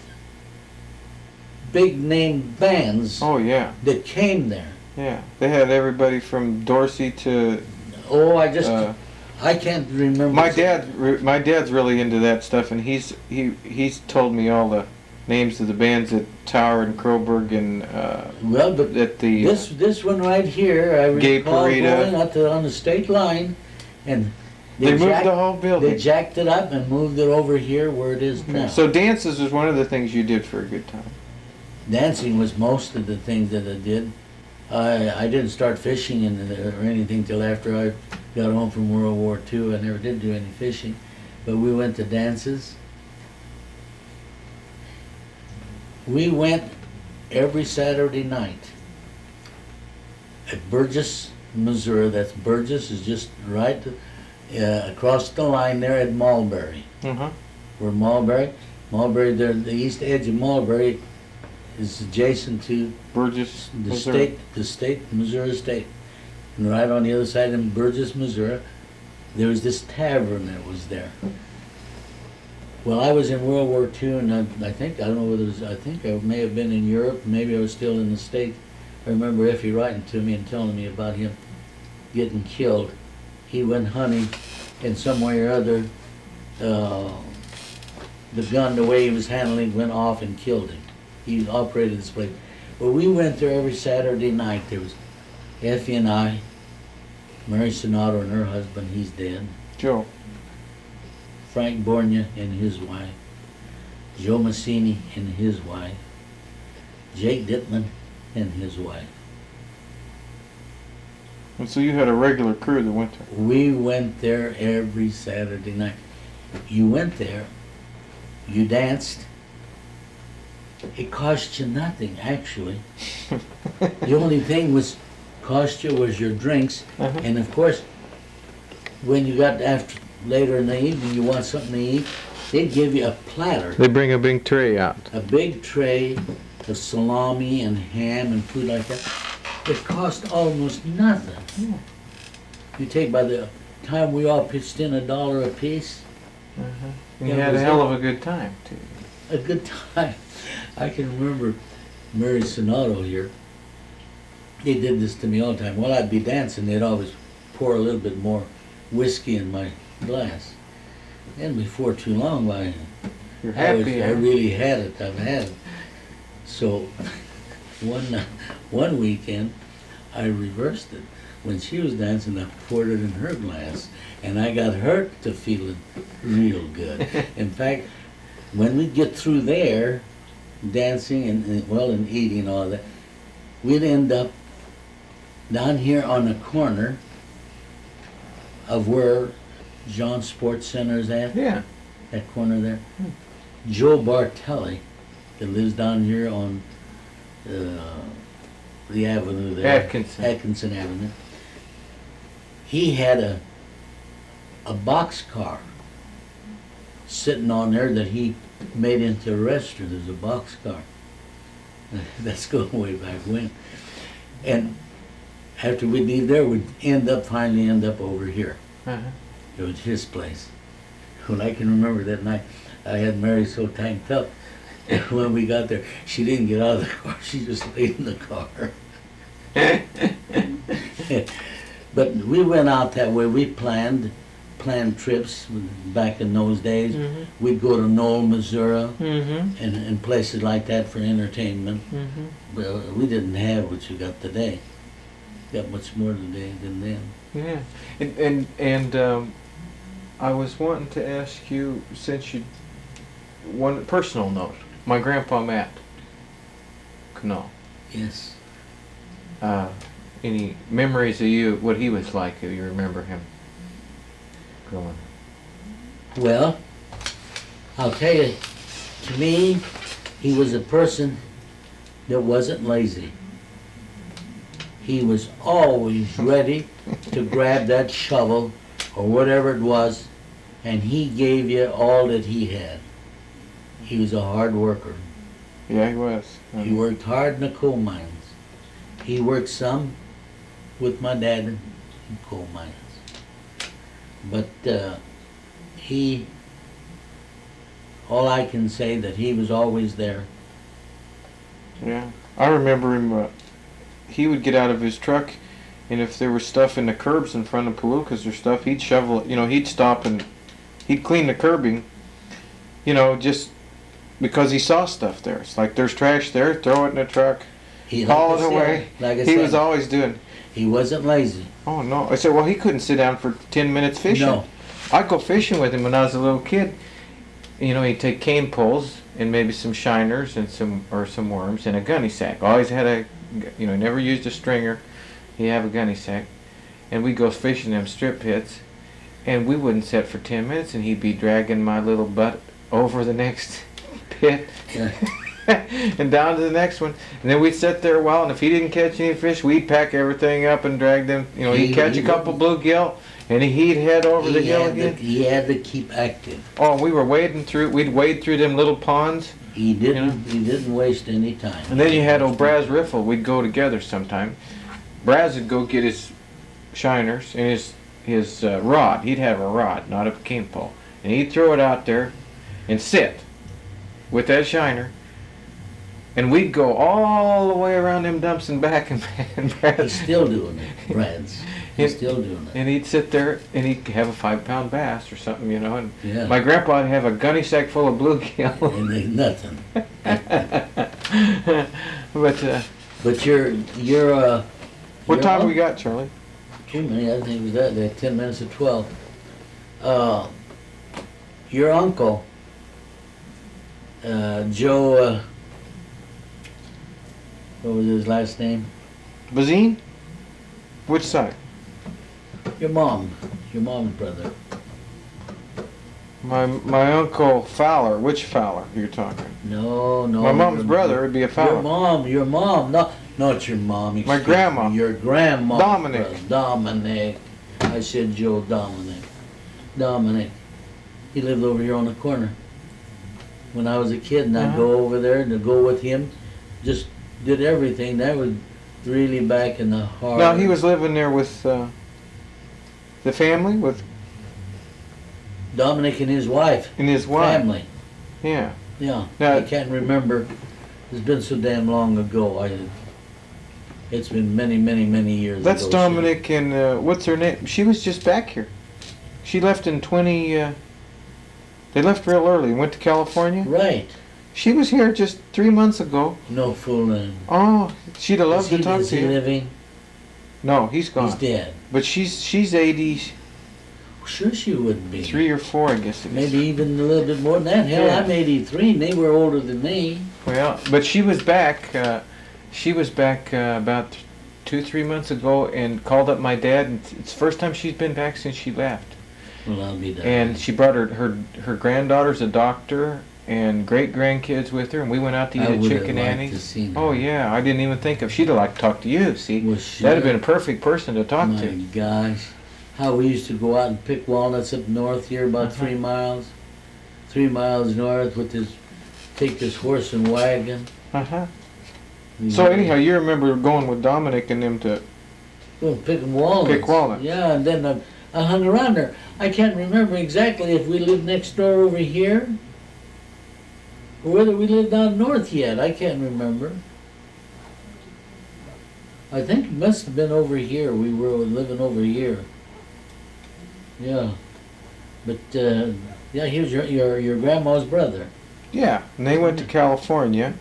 big name bands Oh yeah, that came there. yeah. They had everybody from Dorsey to. I can't remember. My dad's really into that stuff, and he's told me all the names of the bands at Tower and Coburg and Well, but at the this one right here, I Gay recall Parade, going out on the state line, and they moved the whole they building. jacked it up and moved it over here where it is now. So dances was one of the things you did for a good time. Dancing was most of the things that I did. I didn't start fishing or anything till after I got home from World War II. I never did do any fishing, but we went to dances. We went every Saturday night at Burgess, Missouri. That's Burgess is just right across the line there at Mulberry. Where Mulberry, there, the east edge of Mulberry is adjacent to Burgess, the Missouri. Missouri State. And right on the other side in Burgess, Missouri, there was this tavern that was there. Well, I was in World War II, and I think I may have been in Europe, maybe I was still in the States. I remember Effie writing to me and telling me about him getting killed he went hunting, and some way or other, the gun, the way he was handling, went off and killed him. He operated this place. Well, we went there every Saturday night. There was Effie and I, Mary Sonato and her husband, he's dead. Joe. Frank Bornia and his wife. Joe Massini and his wife. Jake Dittman and his wife. And so you had a regular crew that went there. We went there every Saturday night. You went there, you danced. It cost you nothing, actually. The only thing cost you was your drinks. Uh-huh. And of course, when you got after later in the evening, you want something to eat, they'd give you a platter. They bring a big tray out. A big tray of salami and ham and food like that. It cost almost nothing. Yeah. You take, by the time we all pitched in $1 a piece, Uh-huh. And you Yeah, had a was hell it- of a good time, too. a good time. I can remember Mary Sonato here. They did this to me all the time. While I'd be dancing, they'd always pour a little bit more whiskey in my glass. And before too long, You're I happy. I huh? really had it. I've had it. So one weekend, I reversed it. When she was dancing, I poured it in her glass, and I got her to feeling real good. In fact, when we get through there, dancing and eating and all that, we'd end up down here on the corner of where John Sports Center is at. Yeah. That corner there. Joe Bartelli, that lives down here on the avenue there. Atkinson Avenue. He had a boxcar sitting on there that he made into a restaurant. There's a boxcar. That's going way back when. And after we'd leave there, we'd finally end up over here. Uh-huh. It was his place. When I can remember that night, I had Mary so tanked up. And when we got there, she didn't get out of the car. She just laid in the car. But we went out that way. We planned trips back in those days. Mm-hmm. We'd go to Knoll, Missouri, Mm-hmm. and places like that for entertainment. Mm-hmm. Well, we didn't have what you got today. Got much more today than then. Yeah. And I was wanting to ask you, since you, one personal note, my grandpa Matt Knoll. Yes. Any memories of you, what he was like, if you remember him growing up? Well, I'll tell you, to me, he was a person that wasn't lazy. He was always ready to grab that shovel or whatever it was, and he gave you all that he had. He was a hard worker. Yeah, he was. He worked hard in the coal mines. He worked some with my dad in coal mines. But all I can say that he was always there. Yeah, I remember him. He would get out of his truck, and if there was stuff in the curbs in front of Palookas or stuff, he'd shovel it. You know, he'd stop and he'd clean the curbing. You know, just because he saw stuff there. It's like there's trash there, throw it in the truck, haul it away. Like I He said, was always doing. he wasn't lazy. Oh no! I said, well, he couldn't sit down for 10 minutes fishing. No. I'd go fishing with him when I was a little kid. You know, he'd take cane poles and maybe some shiners and some worms and a gunny sack. Always had a, you know, never used a stringer. He'd have a gunny sack, and we'd go fishing them strip pits, and we wouldn't sit for 10 minutes, and he'd be dragging my little butt over the next pit. Yeah. And down to the next one, and then we'd sit there a while, and if he didn't catch any fish, we'd pack everything up and drag them. You know, he'd catch a couple bluegill, and he'd head over the hill again. He had to keep active. Oh, we were wading through. We'd wade through them little ponds, He didn't. You know? He didn't waste any time. and then you had old Braz Riffle. We'd go together sometime. Braz would go get his shiners and his rod. He'd have a rod, not a cane pole, and he'd throw it out there, and sit with that shiner. And we'd go all the way around them dumps and back, and He's Brad's, still doing it, Brad's. He's still doing it. And he'd sit there and he'd have a 5-pound bass or something, you know. And Yeah. my grandpa would have a gunny sack full of bluegill. And there's nothing. But But what time we got, Charlie? Too many, I think it was that 10 minutes to 12. Your uncle, Joe, what was his last name? Bazine? Which side? Your mom's brother. My uncle Fowler. Which Fowler you're talking? No. My mom's brother would be a Fowler. Your mom, not your mom. My grandma. Your grandma. Dominic. Dominic. I said Joe Dominic. Dominic. He lived over here on the corner. When I was a kid, and I'd go over there and go with him, just did everything. That was really back in the heart. No, he was living there with the family, with Dominic and his wife. and his wife. Family. Yeah. Yeah. Now- I can't remember. It's been so damn long ago. It's been many, many, many years That's ago. Dominic and what's her name? She was just back here. She left in 20. They left real early. Went to California. Right. She was here just 3 months ago. No fooling. Oh, she'd have loved to talk Is to he you. living? No, he's gone. He's dead. But she's 83 Sure she wouldn't be. or 4, I guess it is. Maybe even a little bit more than that. Hell, Yeah. I'm 83 and they were older than me. Well, but she was back. She was back about 2-3 months ago and called up my dad. And it's the first time she's been back since she left. Well, I'll be done. And she brought her granddaughter's a doctor and great grandkids with her, and we went out to eat I at would have Chicken liked Annie's. to seen her. Oh yeah, I didn't even think of. She'd have liked to talk to you. See, Well, she- that'd have been a perfect person to talk My to. gosh. How we used to go out and pick walnuts up north here, about 3 miles. 3 miles north with take this horse and wagon. Uh-huh. So anyhow, you remember going with Dominic and them to Well, picking walnuts. pick walnuts. Yeah, and then I hung around there. I can't remember exactly if we lived next door over here or whether we lived down north yet. I can't remember. I think it must have been over here. We were living over here. Yeah. But, yeah, he was your grandma's brother. Yeah, and they went to California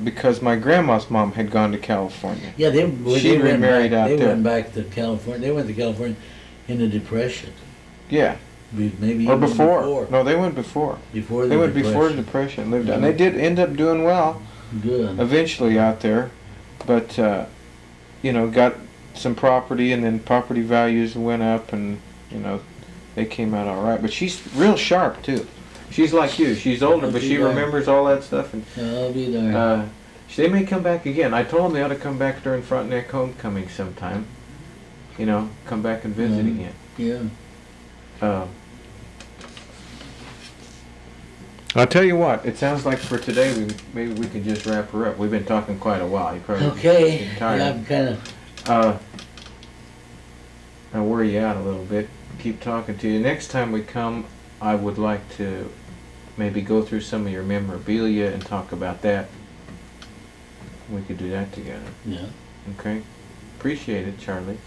because my grandma's mom had gone to California. Yeah, they She went remarried back, out they there. went back to California. They went to California in the Depression. Yeah, Maybe or even before. No, they went before. Before the They went Depression. before the Depression. Lived, and they did end up doing well Good. eventually out there, but you know, got some property, and then property values went up, and you know, they came out all right. But she's real sharp too. She's like you. She's older, but she remembers all that stuff. And I'll be there. they may come back again. I told them they ought to come back during Frontenac homecoming sometime. You know, come back and visit again. Yeah. I'll tell you what. It sounds like for today, maybe we can just wrap her up. We've been talking quite a while. You probably Okay. get tired. Yeah, I'm kind of. I'll worry you out a little bit. Keep talking to you. Next time we come, I would like to maybe go through some of your memorabilia and talk about that. We could do that together. Yeah. Okay? Appreciate it, Charlie.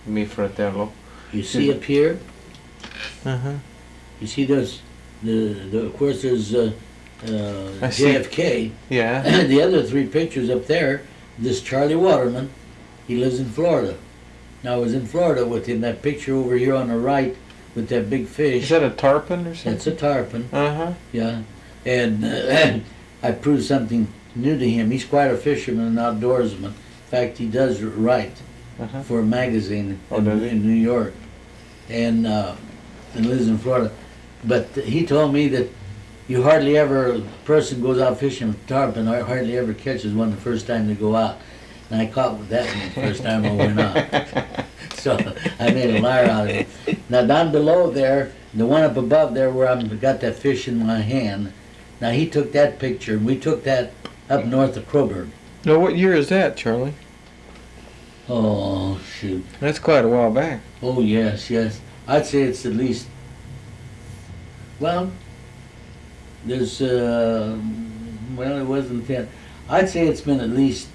Mi fratello. You see up here. Uh-huh. You see those. Of course, there's I see. JFK. Yeah. The other 3 pictures up there. This Charlie Waterman. He lives in Florida. Now I was in Florida with him. That picture over here on the right with that big fish. Is that a tarpon or something? That's a tarpon. Uh-huh. Yeah, and I proved something new to him. He's quite a fisherman and outdoorsman. In fact, he does write Uh-huh. for a magazine does he? in New York, and lives in Florida. But he told me that you hardly ever, a person goes out fishing with tarpon, hardly ever catches one the first time they go out. And I caught with that one the first time I went out. So I made a liar out of it. Now down below there, the one up above there where I've got that fish in my hand, now he took that picture, and we took that up north of Coburg. Now, what year is that, Charlie? Oh, shoot. That's quite a while back. Oh, yes. I'd say it's at least, well, there's, well, it wasn't 10. I'd say it's been at least,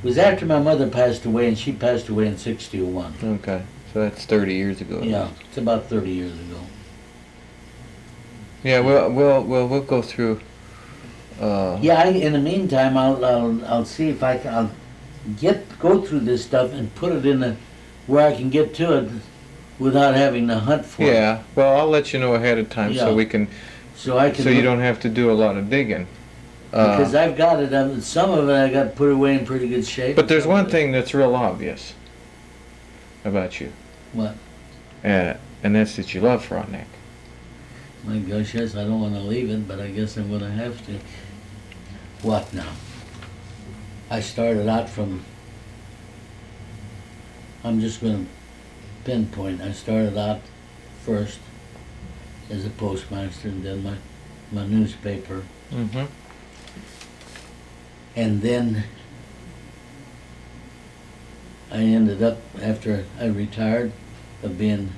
was after my mother passed away, and she passed away in 1961. Okay, so that's 30 years ago. Yeah, it's about 30 years ago. Yeah, we'll go through. Yeah, in the meantime, I'll see if I'll go through this stuff and put it in where I can get to it without having to hunt for it. Yeah, well, I'll let you know ahead of time Yeah. so we can, So I can. so you don't have to do a lot of digging. Because I've got it. Some of it I got put away in pretty good shape. But there's one thing that's real obvious about you. What? And that's that you love Frontenac. My gosh, yes, I don't want to leave it, but I guess I'm going to have to. What now? I started out from. I'm just going to pinpoint. I started out first as a postmaster, and then my newspaper. Mm-hmm. And then I ended up, after I retired, of being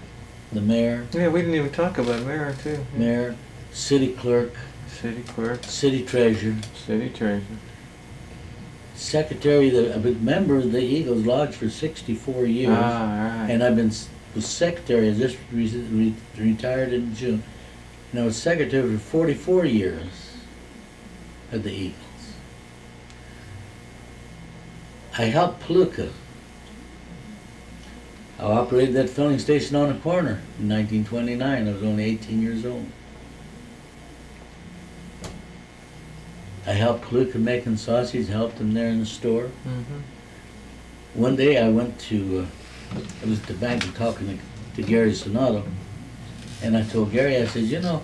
the mayor, Yeah, we didn't even talk about mayor, too. mayor, city clerk, City clerk, city treasurer, city treasurer. secretary, a member of the Eagles Lodge for 64 years. Ah, right. And I've been was secretary, I just retired in June. And I was secretary for 44 years at the Eagles. I helped Paluca. I operated that filling station on a corner in 1929. I was only 18 years old. I helped Paluca making sausage, helped him there in the store. Mm-hmm. One day I went to, I was at the bank talking to Gary Sonato, and I told Gary, I said, you know,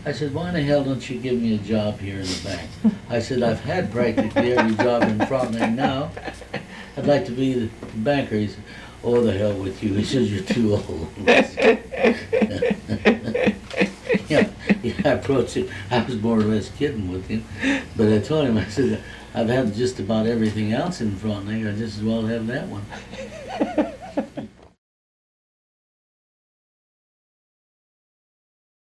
I said, why in the hell don't you give me a job here in the bank? I said, I've had practically every job in Frontenac now. I'd like to be the banker. He said, oh, the hell with you. He says, you're too old. Yeah, I approached him. I was more or less kidding with him. But I told him, I said, I've had just about everything else in Frontenac. I just as well have that one.